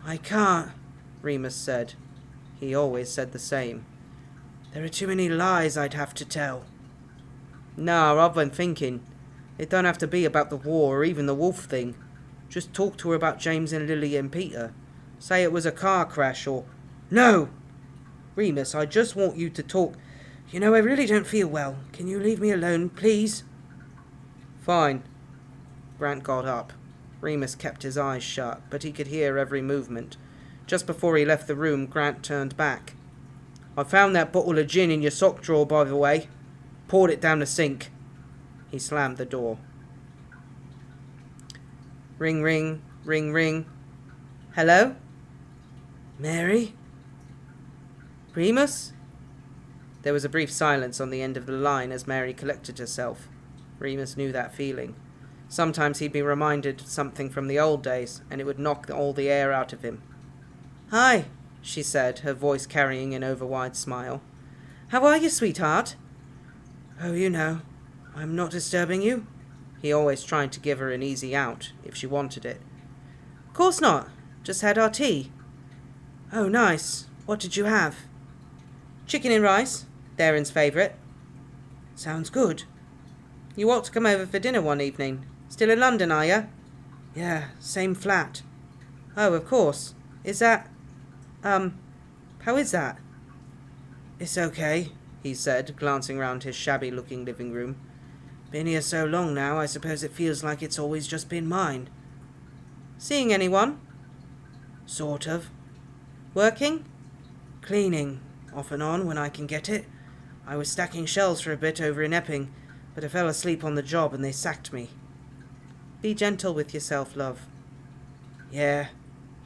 I can't, Remus said. He always said the same. There are too many lies I'd have to tell. No, I've been thinking. It don't have to be about the war or even the wolf thing. Just talk to her about James and Lily and Peter. Say it was a car crash or... No! Remus, I just want you to talk... You know, I really don't feel well. Can you leave me alone, please? Fine. Grant got up. Remus kept his eyes shut, but he could hear every movement. Just before he left the room, Grant turned back. I found that bottle of gin in your sock drawer, by the way. Poured it down the sink. He slammed the door. Ring, ring, ring, ring. Hello? Mary? Remus? There was a brief silence on the end of the line as Mary collected herself. Remus knew that feeling. Sometimes he'd be reminded of something from the old days, and it would knock all the air out of him. Hi, she said, her voice carrying an over-wide smile. How are you, sweetheart? Oh, you know, I'm not disturbing you. He always tried to give her an easy out, if she wanted it. Course not. Just had our tea. Oh, nice. What did you have? Chicken and rice. Darren's favourite. Sounds good. You ought to come over for dinner one evening. Still in London, are you? Yeah, same flat. Oh, of course. Is that... how is that? It's okay, he said, glancing round his shabby-looking living room. Been here so long now, I suppose it feels like it's always just been mine. Seeing anyone? Sort of. Working? Cleaning, off and on when I can get it. I was stacking shelves for a bit over in Epping, but I fell asleep on the job and they sacked me. Be gentle with yourself, love. Yeah.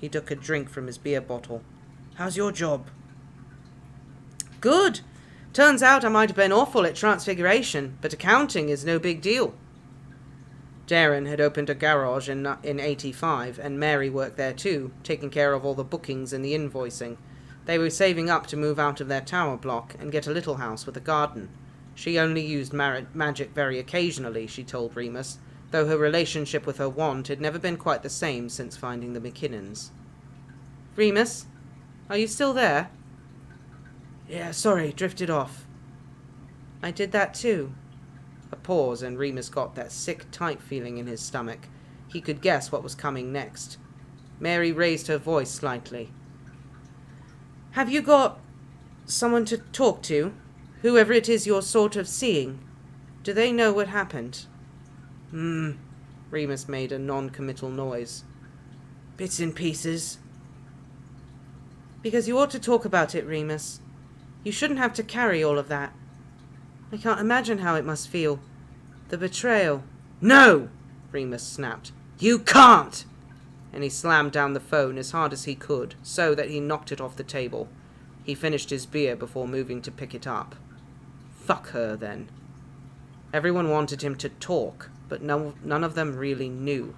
He took a drink from his beer bottle. How's your job? Good. Turns out I might have been awful at Transfiguration, but accounting is no big deal. Darren had opened a garage in 85, and Mary worked there too, taking care of all the bookings and the invoicing. They were saving up to move out of their tower block and get a little house with a garden. She only used magic very occasionally, she told Remus, though her relationship with her wand had never been quite the same since finding the McKinnons. Remus, are you still there? Yeah, sorry, drifted off. I did that too. A pause, and Remus got that sick, tight feeling in his stomach. He could guess what was coming next. Mary raised her voice slightly. Have you got someone to talk to? Whoever it is you're sort of seeing. Do they know what happened? Remus made a non-committal noise. Bits and pieces. Because you ought to talk about it, Remus. You shouldn't have to carry all of that. I can't imagine how it must feel. The betrayal. No! Remus snapped. You can't! And he slammed down the phone as hard as he could, so that he knocked it off the table. He finished his beer before moving to pick it up. Fuck her, then. Everyone wanted him to talk, but none of them really knew.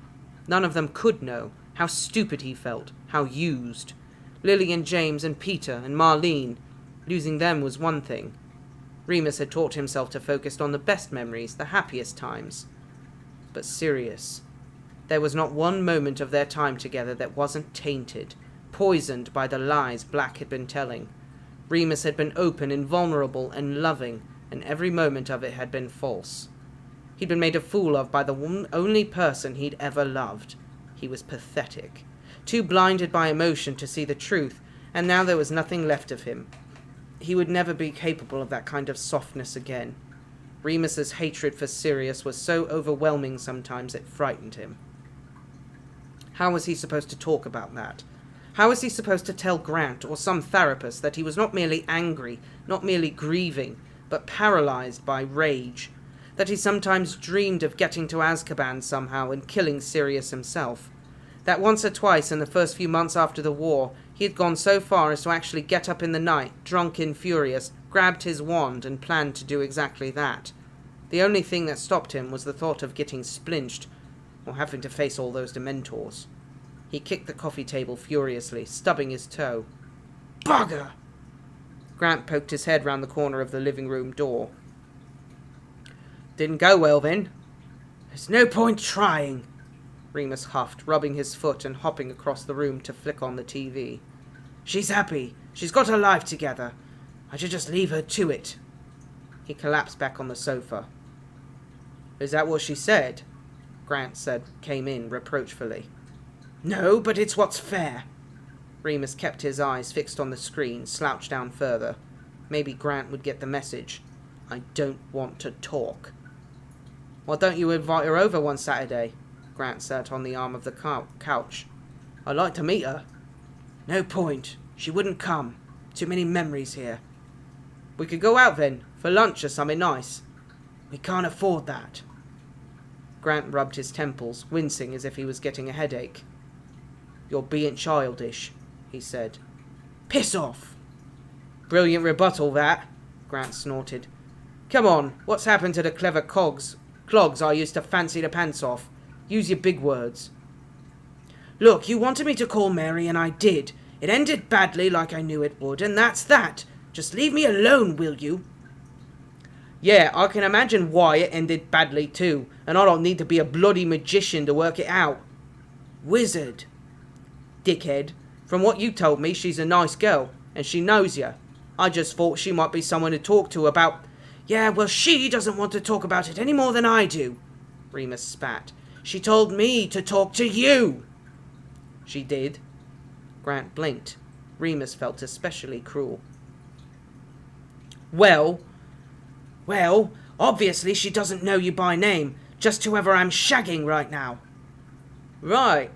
None of them could know how stupid he felt, how used. Lily and James and Peter and Marlene. Losing them was one thing. Remus had taught himself to focus on the best memories, the happiest times. But Sirius. There was not one moment of their time together that wasn't tainted, poisoned by the lies Black had been telling. Remus had been open and vulnerable and loving, and every moment of it had been false. He'd been made a fool of by the only person he'd ever loved. He was pathetic, too blinded by emotion to see the truth, and now there was nothing left of him. He would never be capable of that kind of softness again. Remus's hatred for Sirius was so overwhelming sometimes it frightened him. How was he supposed to talk about that? How was he supposed to tell Grant or some therapist that he was not merely angry, not merely grieving, but paralyzed by rage? That he sometimes dreamed of getting to Azkaban somehow and killing Sirius himself? That once or twice in the first few months after the war, he had gone so far as to actually get up in the night, drunk and furious, grabbed his wand and planned to do exactly that? The only thing that stopped him was the thought of getting splinched, or having to face all those Dementors. He kicked the coffee table furiously, stubbing his toe. Bugger! Grant poked his head round the corner of the living room door. Didn't go well, then? There's no point trying, Remus huffed, rubbing his foot and hopping across the room to flick on the TV. She's happy. She's got her life together. I should just leave her to it. He collapsed back on the sofa. Is that what she said? Grant came in reproachfully. No, but it's what's fair. Remus kept his eyes fixed on the screen, slouched down further. Maybe Grant would get the message. I don't want to talk. Why don't you invite her over one Saturday? Grant sat on the arm of the couch. I'd like to meet her. No point. She wouldn't come. Too many memories here. We could go out then, for lunch or something nice. We can't afford that. Grant rubbed his temples, wincing as if he was getting a headache. You're being childish, he said. Piss off! Brilliant rebuttal, that, Grant snorted. Come on, what's happened to the clever clogs I used to fancy the pants off? Use your big words. Look, you wanted me to call Mary, and I did. It ended badly like I knew it would, and that's that. Just leave me alone, will you? Yeah, I can imagine why it ended badly too, and I don't need to be a bloody magician to work it out. Wizard. Dickhead. From what you told me, she's a nice girl, and she knows you. I just thought she might be someone to talk to about... Yeah, well, she doesn't want to talk about it any more than I do. Remus spat. She told me to talk to you. She did. Grant blinked. Remus felt especially cruel. Well, obviously she doesn't know you by name, just whoever I'm shagging right now. Right.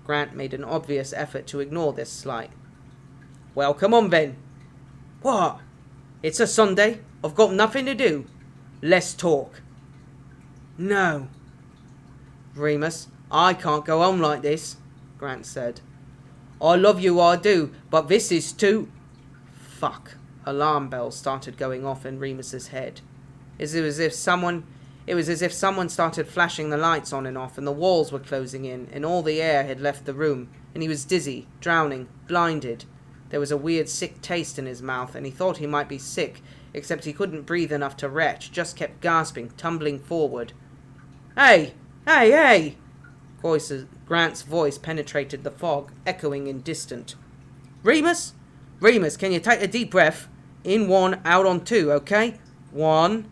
Grant made an obvious effort to ignore this slight. Well, come on then. What? It's a Sunday. I've got nothing to do. Let's talk. No. Remus, I can't go on like this, Grant said. I love you, I do, but this is too... Fuck. Alarm bells started going off in Remus's head. It was as if someone started flashing the lights on and off, and the walls were closing in, and all the air had left the room, and he was dizzy, drowning, blinded. There was a weird sick taste in his mouth, and he thought he might be sick, except he couldn't breathe enough to retch, just kept gasping, tumbling forward. Hey! Hey! Hey! Grant's voice penetrated the fog, echoing and distant. Remus? Remus, can you take a deep breath? In one, out on two, okay? 1.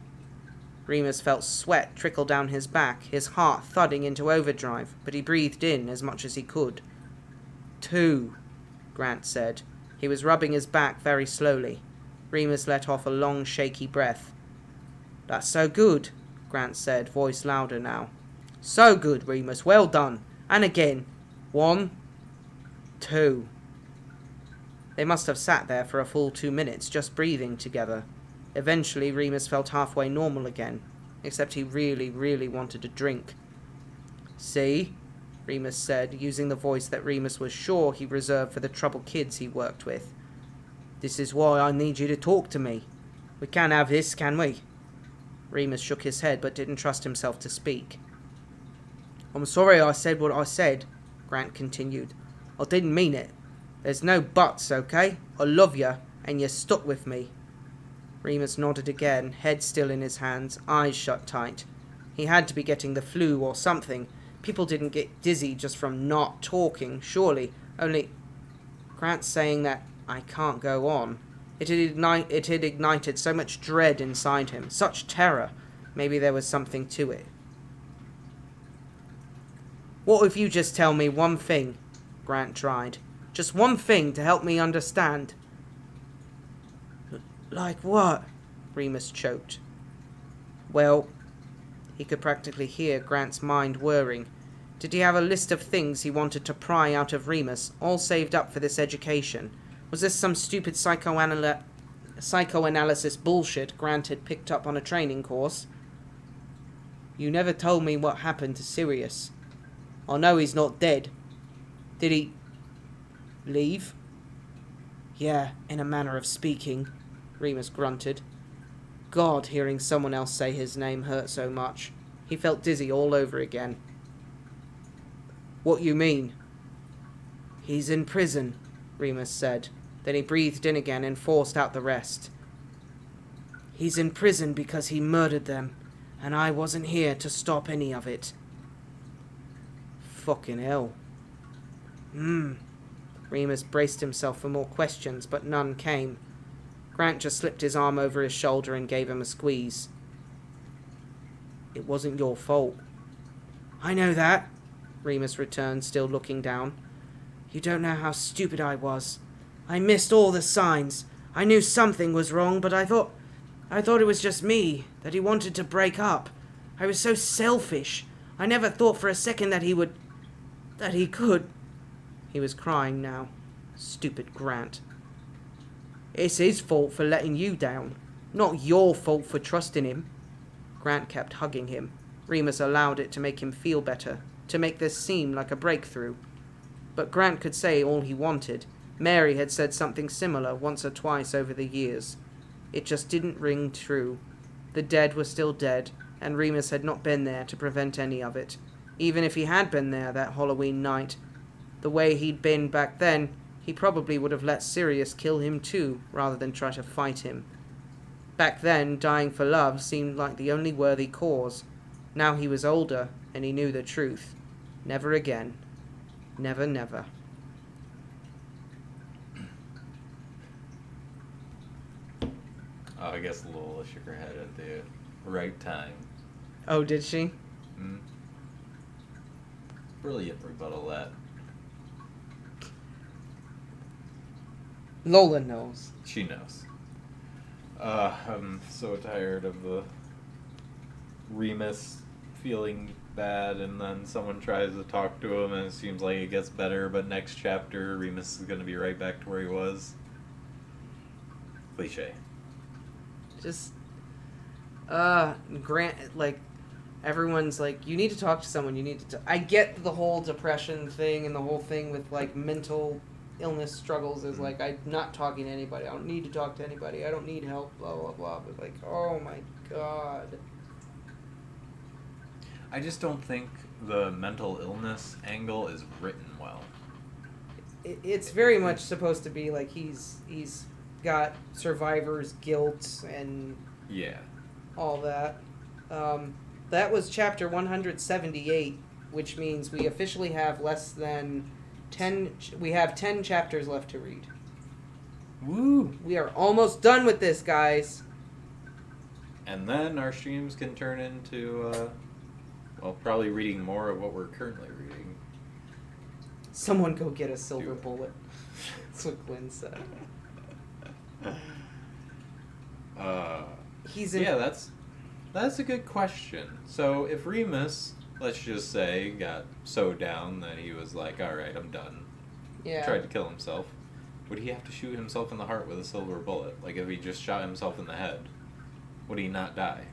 Remus felt sweat trickle down his back, his heart thudding into overdrive, but he breathed in as much as he could. 2, Grant said. He was rubbing his back very slowly. Remus let off a long, shaky breath. That's so good, Grant said, voice louder now. So good, Remus, well done. And again. 1, 2. They must have sat there for a full 2 minutes, just breathing together. Eventually, Remus felt halfway normal again, except he really, really wanted a drink. See? Remus said, using the voice that Remus was sure he reserved for the troubled kids he worked with. This is why I need you to talk to me. We can't have this, can we? Remus shook his head, but didn't trust himself to speak. I'm sorry I said what I said, Grant continued. I didn't mean it. There's no buts, okay? I love you, and you're stuck with me. Remus nodded again, head still in his hands, eyes shut tight. He had to be getting the flu or something. People didn't get dizzy just from not talking, surely. Only... Grant's saying that I can't go on. It had ignited so much dread inside him, such terror. Maybe there was something to it. What if you just tell me one thing? Grant tried. Just one thing to help me understand. Like what? Remus choked. Well, he could practically hear Grant's mind whirring. Did he have a list of things he wanted to pry out of Remus, all saved up for this education? Was this some stupid psychoanalysis bullshit Grant had picked up on a training course? You never told me what happened to Sirius. I know he's not dead. Did he leave? Yeah, in a manner of speaking, Remus grunted. God, hearing someone else say his name hurt so much. He felt dizzy all over again. What you mean? He's in prison, Remus said. Then he breathed in again and forced out the rest. He's in prison because he murdered them, and I wasn't here to stop any of it. Fucking hell. Remus braced himself for more questions, but none came. Grant just slipped his arm over his shoulder and gave him a squeeze. It wasn't your fault. I know that, Remus returned, still looking down. You don't know how stupid I was. I missed all the signs. I knew something was wrong, but I thought it was just me, that he wanted to break up. I was so selfish. I never thought for a second that he could. He was crying now. Stupid Grant. It's his fault for letting you down, not your fault for trusting him. Grant kept hugging him. Remus allowed it to make him feel better, to make this seem like a breakthrough. But Grant could say all he wanted. Mary had said something similar once or twice over the years. It just didn't ring true. The dead were still dead, and Remus had not been there to prevent any of it. Even if he had been there that Halloween night, the way he'd been back then, he probably would have let Sirius kill him too, rather than try to fight him. Back then, dying for love seemed like the only worthy cause. Now he was older, and he knew the truth. Never again. Never, never. Oh, I guess Lola shook her head at the right time. Oh, did she? Brilliant rebuttal, that. Lola knows. She knows. I'm so tired of the Remus feeling bad, and then someone tries to talk to him, and it seems like it gets better, but next chapter, Remus is going to be right back to where he was. Cliche. Just, Grant, like, everyone's like, you need to talk to someone, you need to I get the whole depression thing and the whole thing with, like, mental illness struggles is like, I'm not talking to anybody, I don't need to talk to anybody, I don't need help, blah, blah, blah, but like, oh my god. I just don't think the mental illness angle is written well. It's very much supposed to be like he's got survivor's guilt and yeah, all that. That was chapter 178, which means we officially have less than 10. We have 10 chapters left to read. Woo! We are almost done with this, guys. And then our streams can turn into, probably reading more of what we're currently reading. Someone go get a silver bullet. That's what Glenn said. Yeah, that's a good question. So if Remus, let's just say, got so down that he was like, alright, I'm done. Yeah. Tried to kill himself. Would he have to shoot himself in the heart with a silver bullet? Like if he just shot himself in the head, would he not die?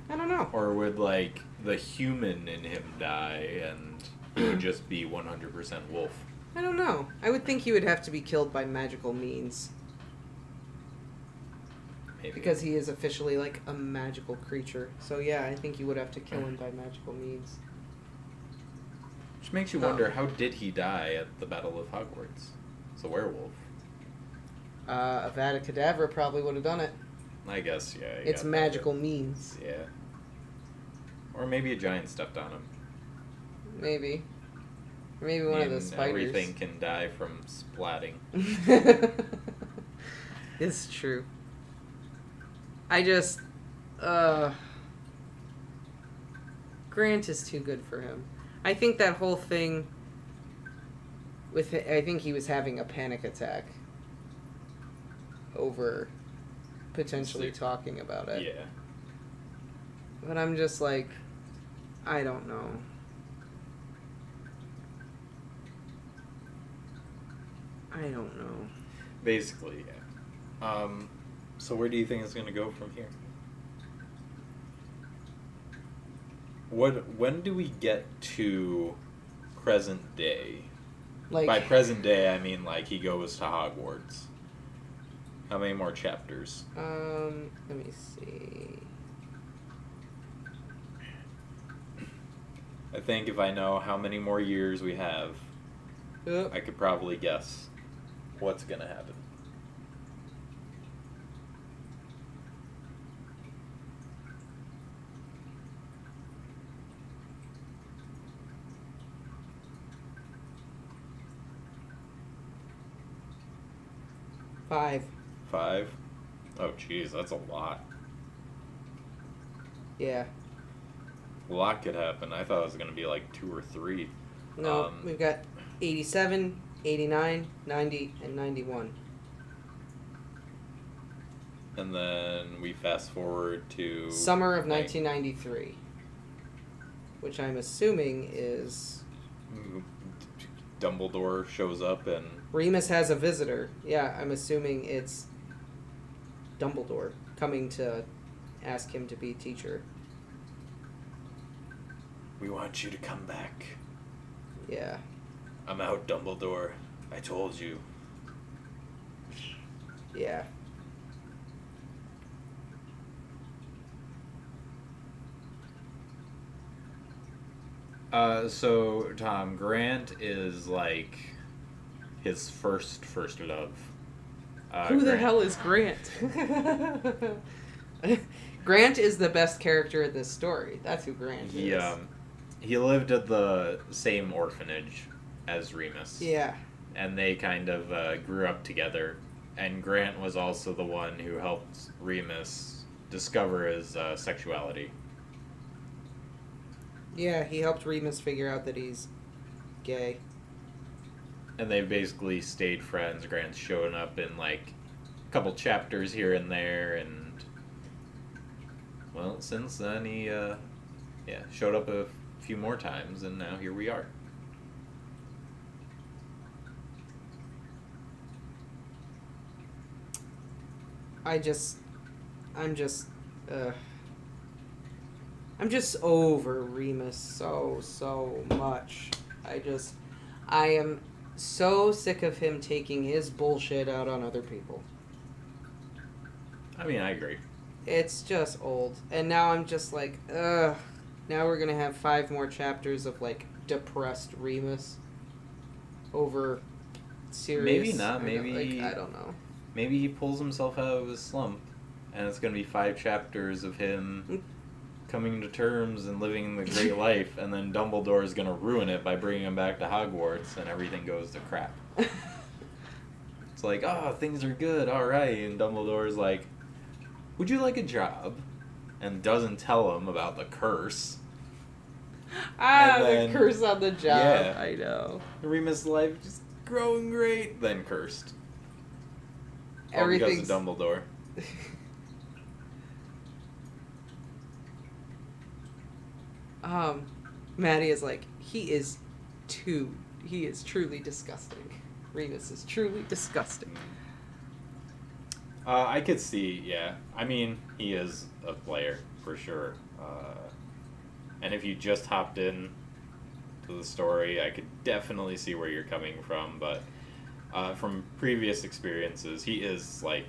I don't know. Or would, like, the human in him die and he would just be 100% wolf? I don't know. I would think he would have to be killed by magical means. Maybe. Because he is officially, like, a magical creature. So, yeah, I think you would have to kill him by magical means. Which makes you wonder, how did he die at the Battle of Hogwarts? It's a werewolf. Avada Kedavra probably would have done it. I guess, yeah. It's magical means. Yeah. Or maybe a giant stepped on him. Maybe. Or maybe one of the spiders. Everything can die from splatting. It's true. I just... Grant is too good for him. I think that whole thing with... I think he was having a panic attack over potentially talking about it. Yeah. But I'm just like, I don't know. I don't know. Basically, yeah. So where do you think it's going to go from here? When do we get to present day? Like, by present day, I mean like he goes to Hogwarts. How many more chapters? let me see. I think if I know how many more years we have, Yep. I could probably guess what's going to happen. Five. 5? Oh, jeez, that's a lot. Yeah. A lot could happen. I thought it was going to be like 2 or 3. No, we've got 87, 89, 90, and 91. And then we fast forward to... Summer of 1993. Which I'm assuming is... Dumbledore shows up and... Remus has a visitor. Yeah, I'm assuming it's Dumbledore coming to ask him to be teacher. We want you to come back. Yeah. I'm out, Dumbledore. I told you. Yeah. So, Tom, Grant is like his first love. Who the Grant. hell is Grant? Grant is the best character in this story. That's who Grant is. He lived at the same orphanage as Remus. Yeah. And they kind of grew up together. And Grant was also the one who helped Remus discover his sexuality. Yeah, he helped Remus figure out that he's gay. And they basically stayed friends. Grant's showing up in like a couple chapters here and there, and well, since then he showed up a few more times, and now here we are. I'm just over Remus so much. I am so sick of him taking his bullshit out on other people. I mean, I agree. It's just old. And now I'm just like, ugh. Now we're gonna have 5 more chapters of, like, depressed Remus over Sirius. Maybe not, maybe... I don't know. Maybe he pulls himself out of his slump, and it's gonna be 5 chapters of him coming to terms and living the great life, and then Dumbledore is gonna ruin it by bringing him back to Hogwarts, and everything goes to crap. It's like, oh, things are good, alright, and Dumbledore's like, would you like a job? And doesn't tell him about the curse. The curse on the job. Yeah. I know. Remus' life just growing great, then cursed. Everything's... All because of Dumbledore. Maddie is like, he is truly disgusting. Remus is truly disgusting. I could see, yeah. I mean, he is a player, for sure. And if you just hopped in to the story, I could definitely see where you're coming from, but from previous experiences, he is, like...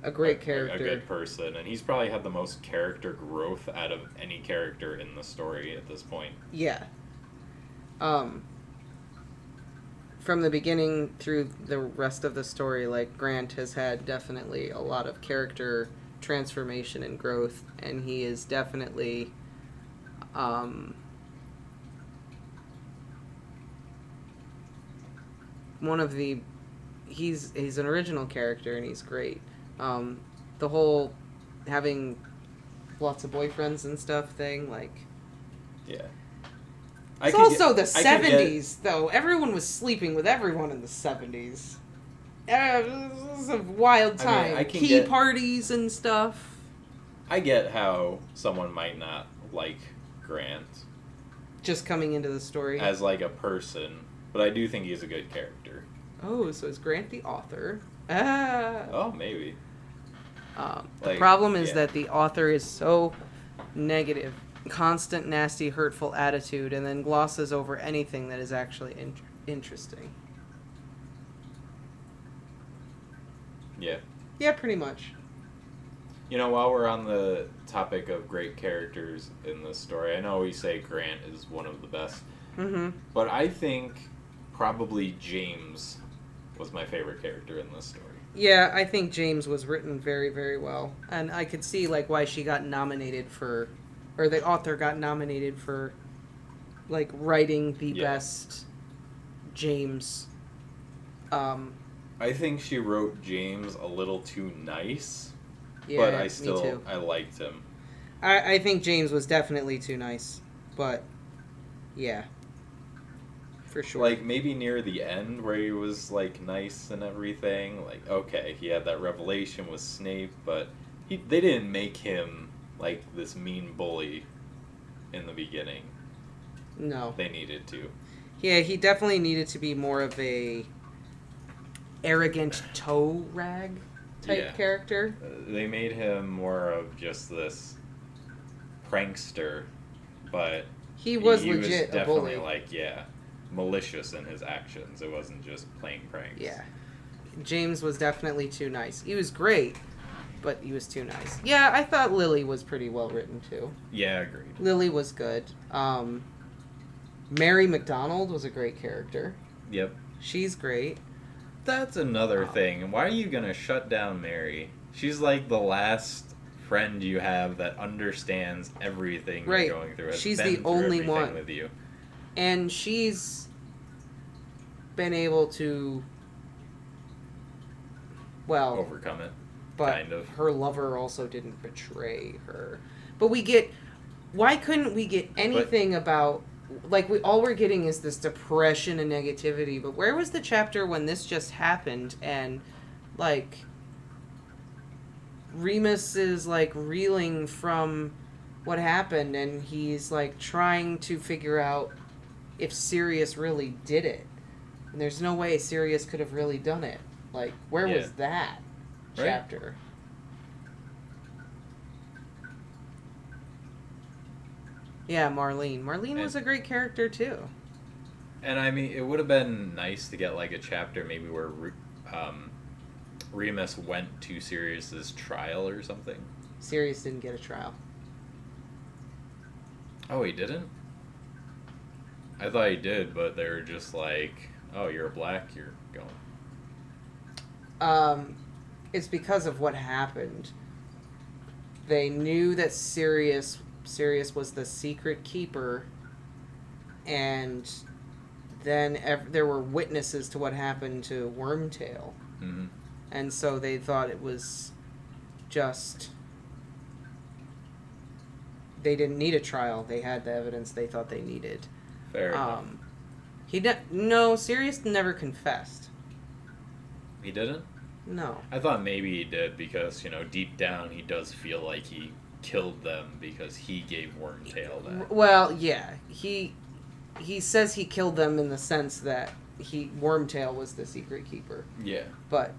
A great character. A good person, and he's probably had the most character growth out of any character in the story at this point. Yeah. From the beginning through the rest of the story, like, Grant has had definitely a lot of character transformation and growth, and he is definitely, one of the he's an original character and he's great. The whole having lots of boyfriends and stuff thing, like, Yeah. it's also the 70s, though. Everyone was sleeping with everyone in the 70s. It was a wild time. Key parties and stuff. I get how someone might not like Grant. Just coming into the story. As, like, a person. But I do think he's a good character. Oh, so is Grant the author? Ah. Oh, maybe. The problem is that the author is so negative, constant, nasty, hurtful attitude, and then glosses over anything that is actually interesting. Yeah. Yeah, pretty much. You know, while we're on the topic of great characters in this story, I know we say Grant is one of the best, but I think probably James was my favorite character in this story. Yeah, I think James was written very, very well. And I could see, like, why she got nominated for... Or the author got nominated for, like, writing the best James. I think she wrote James a little too nice, Yeah, but me too. I liked him. I think James was definitely too nice. But, yeah. For sure. Like, maybe near the end where he was, like, nice and everything. Like, okay, he had that revelation with Snape, but they didn't make him, like, this mean bully in the beginning. No. They needed to. Yeah, he definitely needed to be more of a arrogant toe rag type character. They made him more of just this prankster, but he was legit legit definitely a bully. Like, malicious in his actions. It wasn't just playing pranks. Yeah. James was definitely too nice. He was great, but he was too nice. Yeah, I thought Lily was pretty well written too. Yeah, agreed. Lily was good. Mary McDonald was a great character. Yep. She's great. That's another thing. Why are you gonna shut down Mary? She's like the last friend you have that understands everything you're going through. She's the only one with you. And she's been able to, well, overcome it. But kind of. Her lover also didn't betray her. But why couldn't we get anything about, like, all we're getting is this depression and negativity, but where was the chapter when this just happened and, like, Remus is, like, reeling from what happened and he's, like, trying to figure out if Sirius really did it. And there's no way Sirius could have really done it. Like, where was that chapter? Yeah, Marlene. Marlene was a great character, too. And, I mean, it would have been nice to get, like, a chapter maybe where Remus went to Sirius's trial or something. Sirius didn't get a trial. Oh, he didn't? I thought he did, but they were just like, oh, you're black, you're going. It's because of what happened. They knew that Sirius was the secret keeper, and then there were witnesses to what happened to Wormtail. Mm-hmm. And so they thought it was just... They didn't need a trial. They had the evidence they thought they needed. Fair enough. No, Sirius never confessed. He didn't? No. I thought maybe he did because, deep down he does feel like he killed them because he gave Wormtail that. Well, yeah. He says he killed them in the sense that Wormtail was the secret keeper. Yeah. But,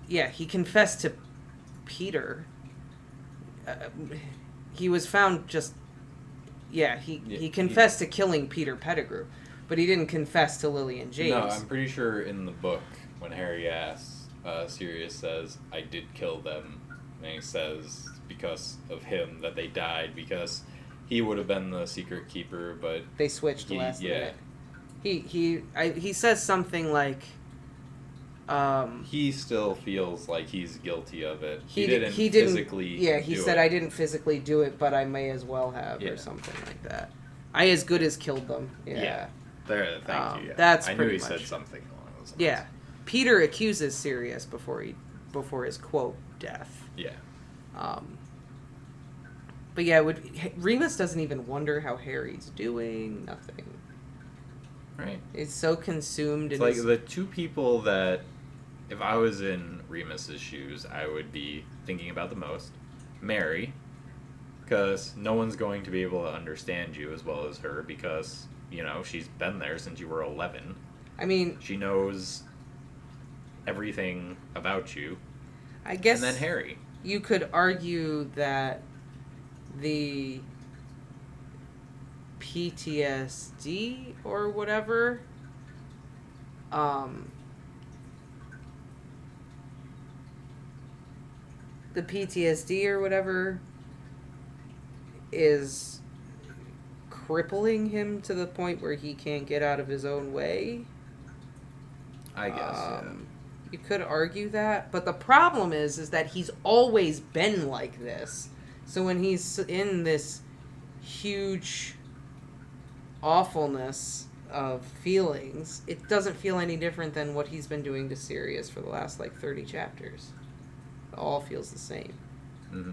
he confessed to Peter. He was found just... Yeah, he confessed to killing Peter Pettigrew, but he didn't confess to Lily and James. No, I'm pretty sure in the book, when Harry asks, Sirius says, I did kill them. And he says because of him that they died, because he would have been the secret keeper, but... They switched last minute. He says something like... he still feels like he's guilty of it. He didn't physically he said, I didn't physically do it, but I may as well have, or something like that. I as good as killed them. Yeah. There, thank you. Yeah. That's I knew pretty he much. said something along those lines. Yeah. Peter accuses Sirius before his quote death. Yeah. But yeah, Remus doesn't even wonder how Harry's doing. Nothing. Right. He's so consumed in It's like the two people that, if I was in Remus's shoes, I would be thinking about the most. Mary, because no one's going to be able to understand you as well as her because, she's been there since you were 11. I mean... She knows everything about you. I guess... And then Harry. You could argue that the PTSD or whatever, the PTSD or whatever is crippling him to the point where he can't get out of his own way. I guess, yeah. You could argue that, but the problem is that he's always been like this. So when he's in this huge awfulness of feelings, it doesn't feel any different than what he's been doing to Sirius for the last 30 chapters. It all feels the same. Mm-hmm.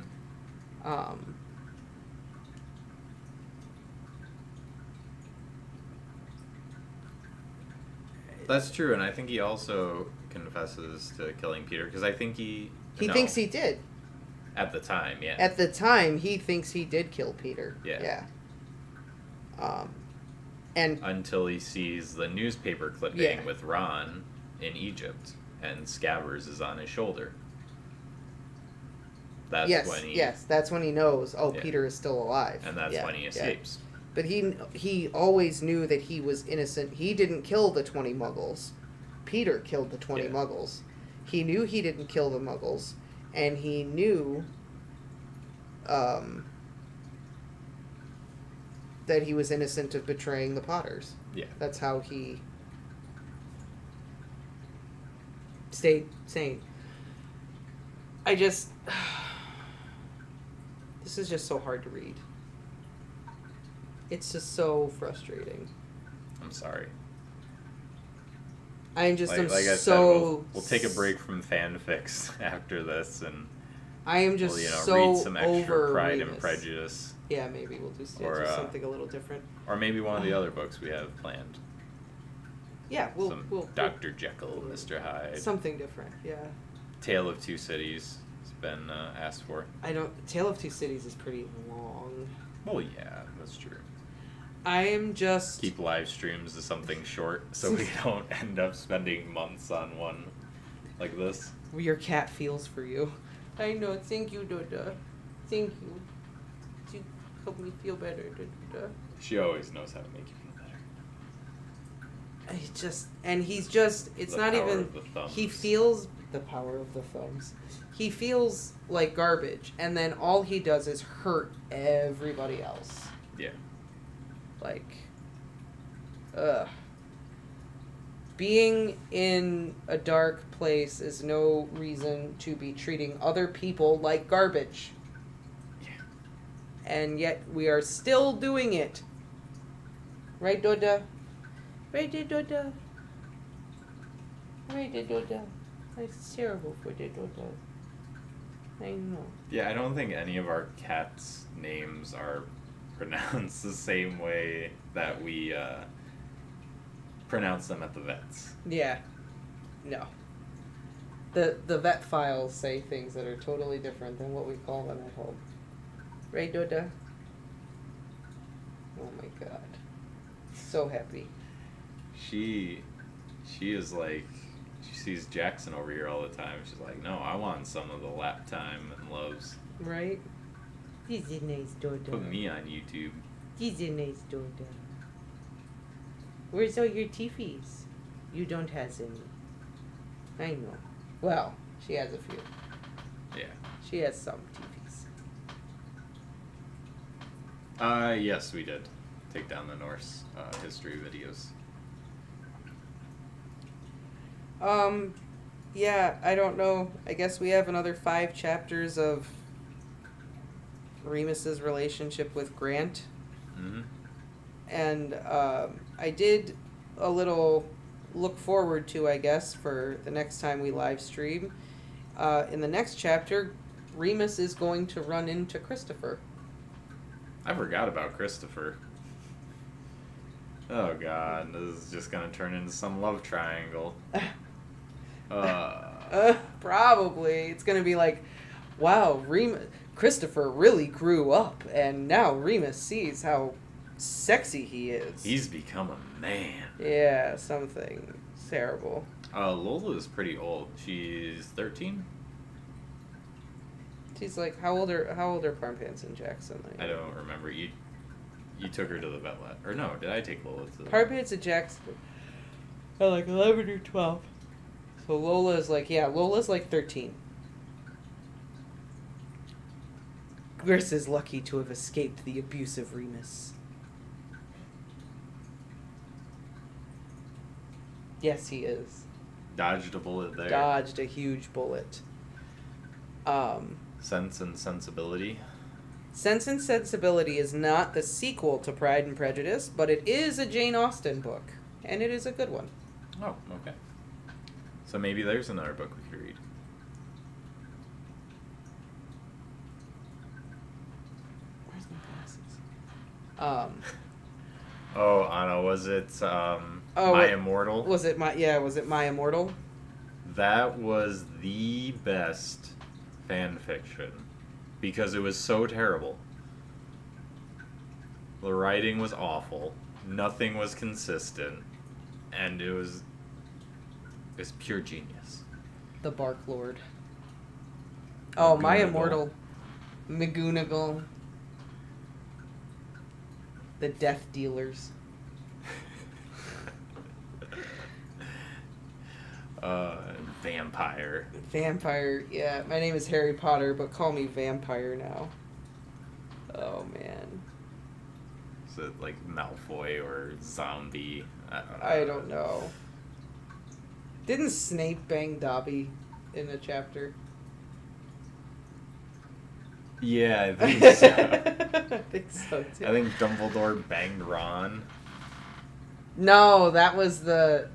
That's true, and I think he also confesses to killing Peter because I think he thinks he did. At the time, yeah. At the time, he thinks he did kill Peter. Yeah. And until he sees the newspaper clipping with Ron in Egypt, and Scabbers is on his shoulder. That's when he... Yes, that's when he knows, Peter is still alive. And that's when he escapes. Yeah. But he always knew that he was innocent. He didn't kill the 20 Muggles. Peter killed the 20 Muggles. He knew he didn't kill the Muggles. And he knew that he was innocent of betraying the Potters. Yeah. That's how he stayed sane. This is just so hard to read. It's just so frustrating. I'm sorry. I'm just like I said, we'll take a break from fanfics after this, and I am just so read some extra over Pride Remus. and Prejudice. Yeah, maybe we'll do something a little different. Or maybe one of the other books we have planned. Yeah, we'll Dr. Jekyll, Mr. Hyde. Something different, yeah. Tale of Two Cities has been asked for. Tale of Two Cities is pretty long. Well, yeah, that's true. I am just... Keep live streams to something short so we don't end up spending months on one like this. Your cat feels for you. I know. Thank you, Doda. Thank you. You help me feel better, Doda. She always knows how to make you feel better. It's not even... He feels the power of the thumbs. He feels like garbage, and then all he does is hurt everybody else. Yeah. Being in a dark place is no reason to be treating other people like garbage. Yeah. And yet we are still doing it. Right, Doda? Right, Doda? Right, Doda? It's terrible for the Doda. I know. Yeah, I don't think any of our cats' names are pronounced the same way that we pronounce them at the vets. Yeah. No. The vet files say things that are totally different than what we call them at home. Right, Doda? Oh my god. So happy. She is like, she sees Jackson over here all the time. She's like, no, I want some of the lap time and loves. Right? This is nice, Doda. Put me on YouTube. This is nice, Doda. Where's all your teefies? You don't have any. I know. Well, she has a few. Yeah. She has some teefies. Yes, we did. Take down the Norse history videos. Yeah, I don't know. I guess we have another 5 chapters of Remus's relationship with Grant. Mm-hmm. And I did a little look forward to, I guess, for the next time we live stream. In the next chapter, Remus is going to run into Christopher. I forgot about Christopher. Oh god, this is just gonna turn into some love triangle. Probably. It's going to be like, wow, Christopher really grew up, and now Remus sees how sexy he is. He's become a man. Yeah, something terrible. Lola is pretty old. She's 13? She's like, how old are Farm Pants and Jackson? I don't remember. You took her to the vet lab. Or no, did I take Lola to the Farm Pants and Jackson are like 11 or 12. So Lola's like 13. Gris is lucky to have escaped the abusive Remus. Yes, he is. Dodged a bullet there. Dodged a huge bullet. Sense and Sensibility. Sense and Sensibility is not the sequel to Pride and Prejudice, but it is a Jane Austen book, and it is a good one. Oh, okay. So maybe there's another book we could read. Where's my glasses? Oh, Anna, was it My Immortal? Was it My Immortal? That was the best fan fiction because it was so terrible. The writing was awful. Nothing was consistent, and it was pure genius. The Bark Lord. Oh, My McGonagall. Immortal. McGonagall. The Death Dealers. Vampire. Vampire, yeah. My name is Harry Potter, but call me Vampire now. Oh, man. Is it like Malfoy or Zombie? I don't know. Didn't Snape bang Dobby in a chapter? Yeah, I think so. I think so, too. I think Dumbledore banged Ron. No, that was the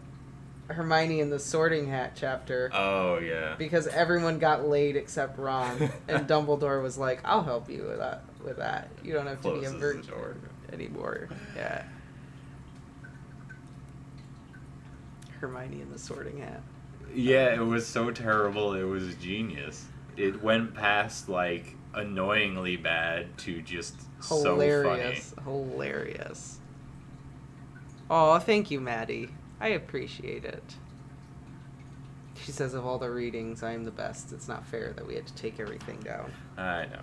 Hermione and the Sorting Hat chapter. Oh, yeah. Because everyone got laid except Ron, and Dumbledore was like, "I'll help you with that. You don't have to be a Closes the virgin door. anymore." Yeah. Hermione and the Sorting Hat. Yeah, it was so terrible, it was genius. It went past, like, annoyingly bad to just Hilarious. so funny. Hilarious. Oh, thank you, Maddie. I appreciate it. She says, of all the readings, I am the best. It's not fair that we had to take everything down. I know.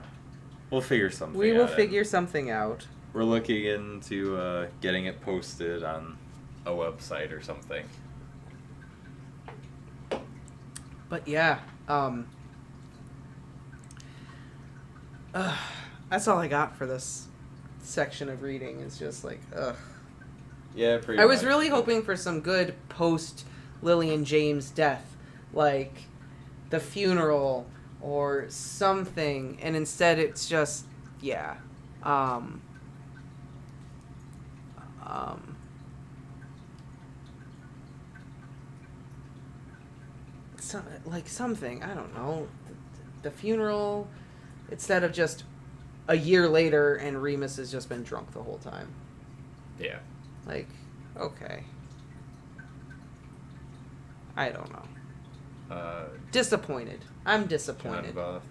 We'll figure something out. We will figure something out. We're looking into getting it posted on a website or something. But yeah, that's all I got for this section of reading. Is just like, ugh. Yeah, pretty I was much. really hoping for some good post Lily and James death, like the funeral or something, and instead it's just, yeah. Like something, I don't know, the funeral, instead of just a year later and Remus has just been drunk the whole time. Yeah. Like, okay. I don't know. Disappointed. I'm disappointed. Kind of,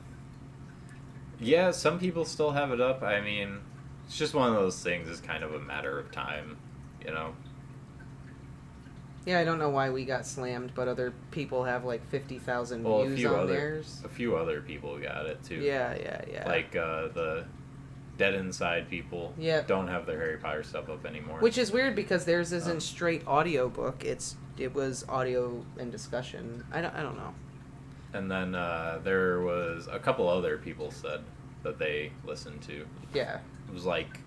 yeah, some people still have it up. I mean, it's just one of those things. It's kind of a matter of time, you know? Yeah, I don't know why we got slammed, but other people have like 50,000 views on theirs. A few other people got it, too. Yeah. Like, the Dead Inside people don't have their Harry Potter stuff up anymore. Which is weird because theirs isn't straight audiobook. It was audio and discussion. I don't know. And then there was a couple other people said that they listened to. Yeah. It was like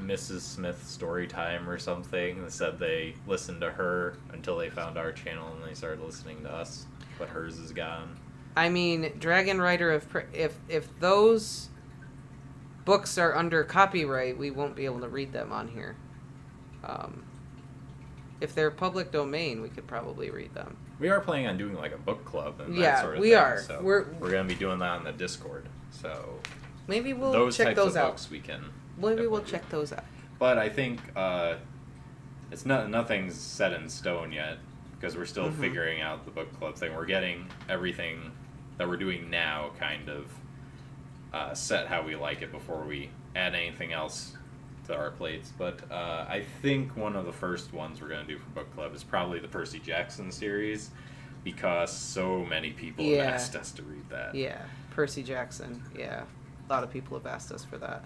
Mrs. Smith Storytime or something. They said they listened to her until they found our channel and they started listening to us, but hers is gone. I mean, Dragon Rider of if those books are under copyright, we won't be able to read them on here. if they're public domain, we could probably read them. We are planning on doing like a book club and that Yeah, sort of we thing. are. So We're going to be doing that on the Discord. So maybe we'll those check types those of out. books we can. Maybe we'll definitely check those out. But I think it's nothing's set in stone yet because we're still figuring out the book club thing. We're getting everything that we're doing now kind of set how we like it before we add anything else to our plates. But I think one of the first ones we're going to do for book club is probably the Percy Jackson series because so many people have asked us to read that. Yeah, Percy Jackson. Yeah, a lot of people have asked us for that.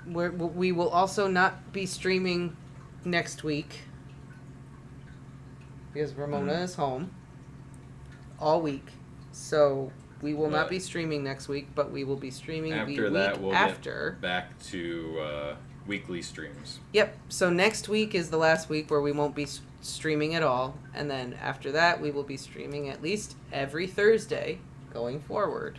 We will also not be streaming next week because Ramona is home all week. So we will not be streaming next week, but we will be streaming the week after. Get back to weekly streams. Yep. So next week is the last week where we won't be streaming at all. And then after that, we will be streaming at least every Thursday going forward.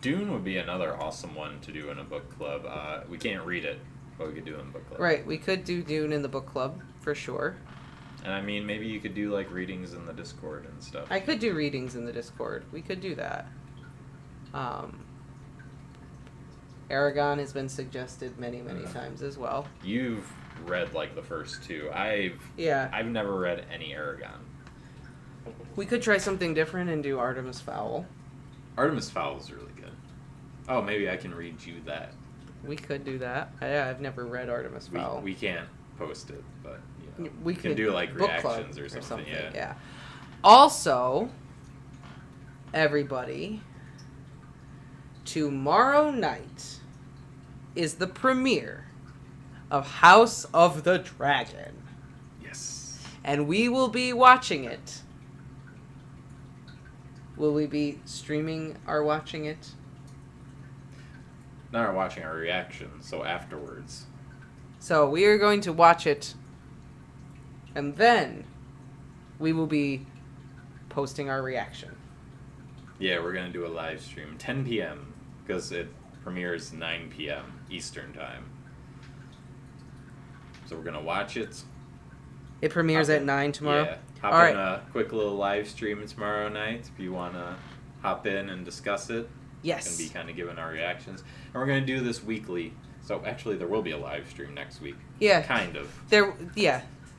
Dune would be another awesome one to do in a book club. We can't read it, but we could do it in a book club. Right, we could do Dune in the book club, for sure. And I mean, maybe you could do like readings in the Discord and stuff. I could do readings in the Discord. We could do that. Aragon has been suggested many times as well. You've read like the first two. I've never read any Aragon. We could try something different and do Artemis Fowl. Artemis Fowl is really good. Oh, maybe I can read you that. We could do that. I've never read Artemis Fowl. We can't post it, but you know, we can do like reactions or something. Yeah. Also, everybody, tomorrow night is the premiere of House of the Dragon. Yes. And we will be watching it. Will we be streaming our watching it? Not watching our reaction, so afterwards. So we are going to watch it, and then we will be posting our reaction. Yeah, we're going to do a live stream, 10 p.m., because it premieres 9 p.m. Eastern Time. So we're going to watch it. It premieres at 9 tomorrow? Yeah. Hop in a quick little live stream tomorrow night if you want to hop in and discuss it. Yes. And be kind of giving our reactions. And we're going to do this weekly. So actually there will be a live stream next week. Yeah. Kind of.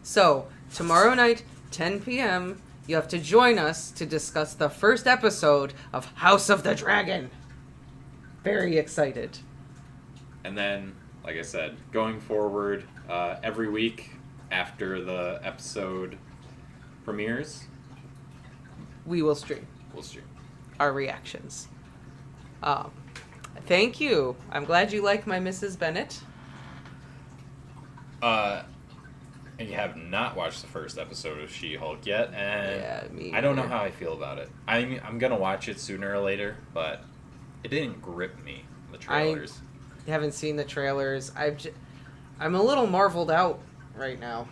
So tomorrow night, 10 p.m., you have to join us to discuss the first episode of House of the Dragon. Very excited. And then, like I said, going forward, every week after the episode premieres, we will stream. We'll stream our reactions. Thank you. I'm glad you like my Mrs. Bennet. And you have not watched the first episode of She-Hulk yet, and me I don't know either. how I feel about it. I'm gonna watch it sooner or later, but it didn't grip me. The trailers. I haven't seen the trailers. I'm a little marveled out right now.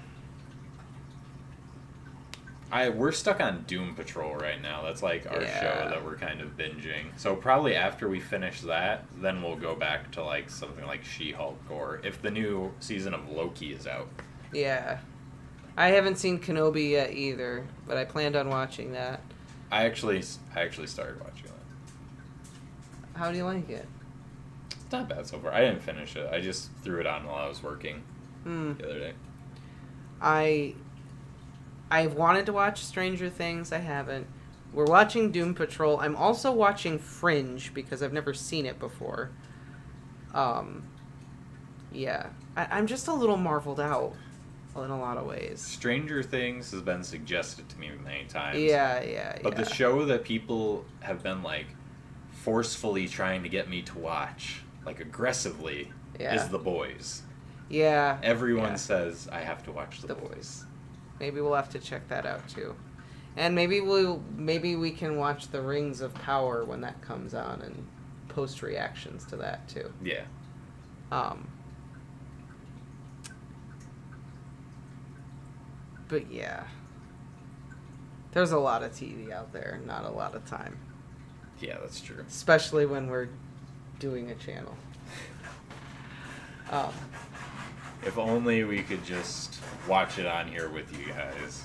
We're stuck on Doom Patrol right now. That's like our show that we're kind of binging. So probably after we finish that, then we'll go back to like something like She-Hulk, or if the new season of Loki is out. Yeah. I haven't seen Kenobi yet either, but I planned on watching that. I actually started watching it. How do you like it? It's not bad so far. I didn't finish it. I just threw it on while I was working the other day. I've wanted to watch Stranger Things. I haven't. We're watching Doom Patrol. I'm also watching Fringe because I've never seen it before. Yeah. I'm just a little marveled out in a lot of ways. Stranger Things has been suggested to me many times. Yeah. But the show that people have been like forcefully trying to get me to watch, like aggressively, is The Boys. Yeah. Everyone says I have to watch The Boys. Maybe we'll have to check that out too. And maybe we can watch The Rings of Power when that comes on and post reactions to that too. Yeah. But yeah. There's a lot of TV out there, not a lot of time. Yeah, that's true. Especially when we're doing a channel. If only we could just watch it on here with you guys.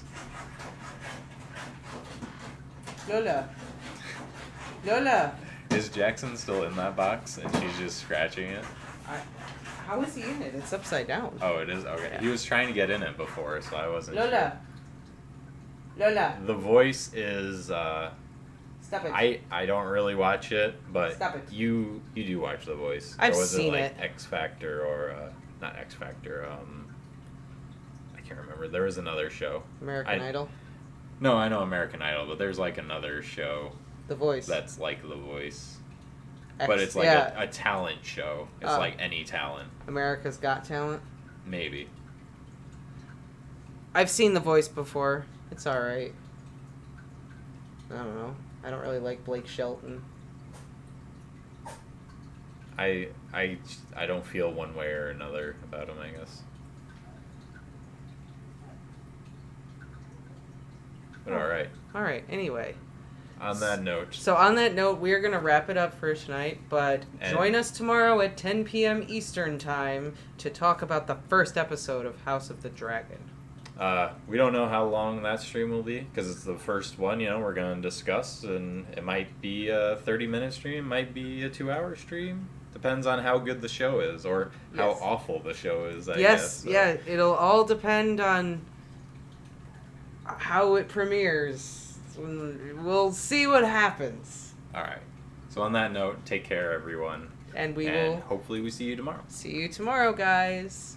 Lola. Is Jackson still in that box and she's just scratching it? How is he in it? It's upside down. Oh, it is? Okay. Yeah. He was trying to get in it before, so I wasn't sure. Lola. The voice is, Stop it. I don't really watch it, but Stop it. you do watch The Voice. I've or was seen it like it. X Factor or, not X Factor, I can't remember. There was another show. American Idol. No, I know American Idol, but there's like another show The Voice. that's like The Voice. X, But it's like yeah, a talent show. It's Oh. like any talent. America's Got Talent. Maybe. I've seen The Voice before. It's alright. I don't know. I don't really like Blake Shelton. I don't feel one way or another about him, I guess. But alright. Alright, anyway. On that note. So on that note, we are going to wrap it up for tonight, but join us tomorrow at 10 p.m. Eastern Time to talk about the first episode of House of the Dragon. We don't know how long that stream will be, because it's the first one, we're going to discuss, and it might be a 30-minute stream, might be a 2-hour stream. Depends on how good the show is, or how awful the show is, I guess. So. Yeah, it'll all depend on how it premieres. We'll see what happens. Alright. So on that note, take care, everyone. And hopefully we see you tomorrow. See you tomorrow, guys.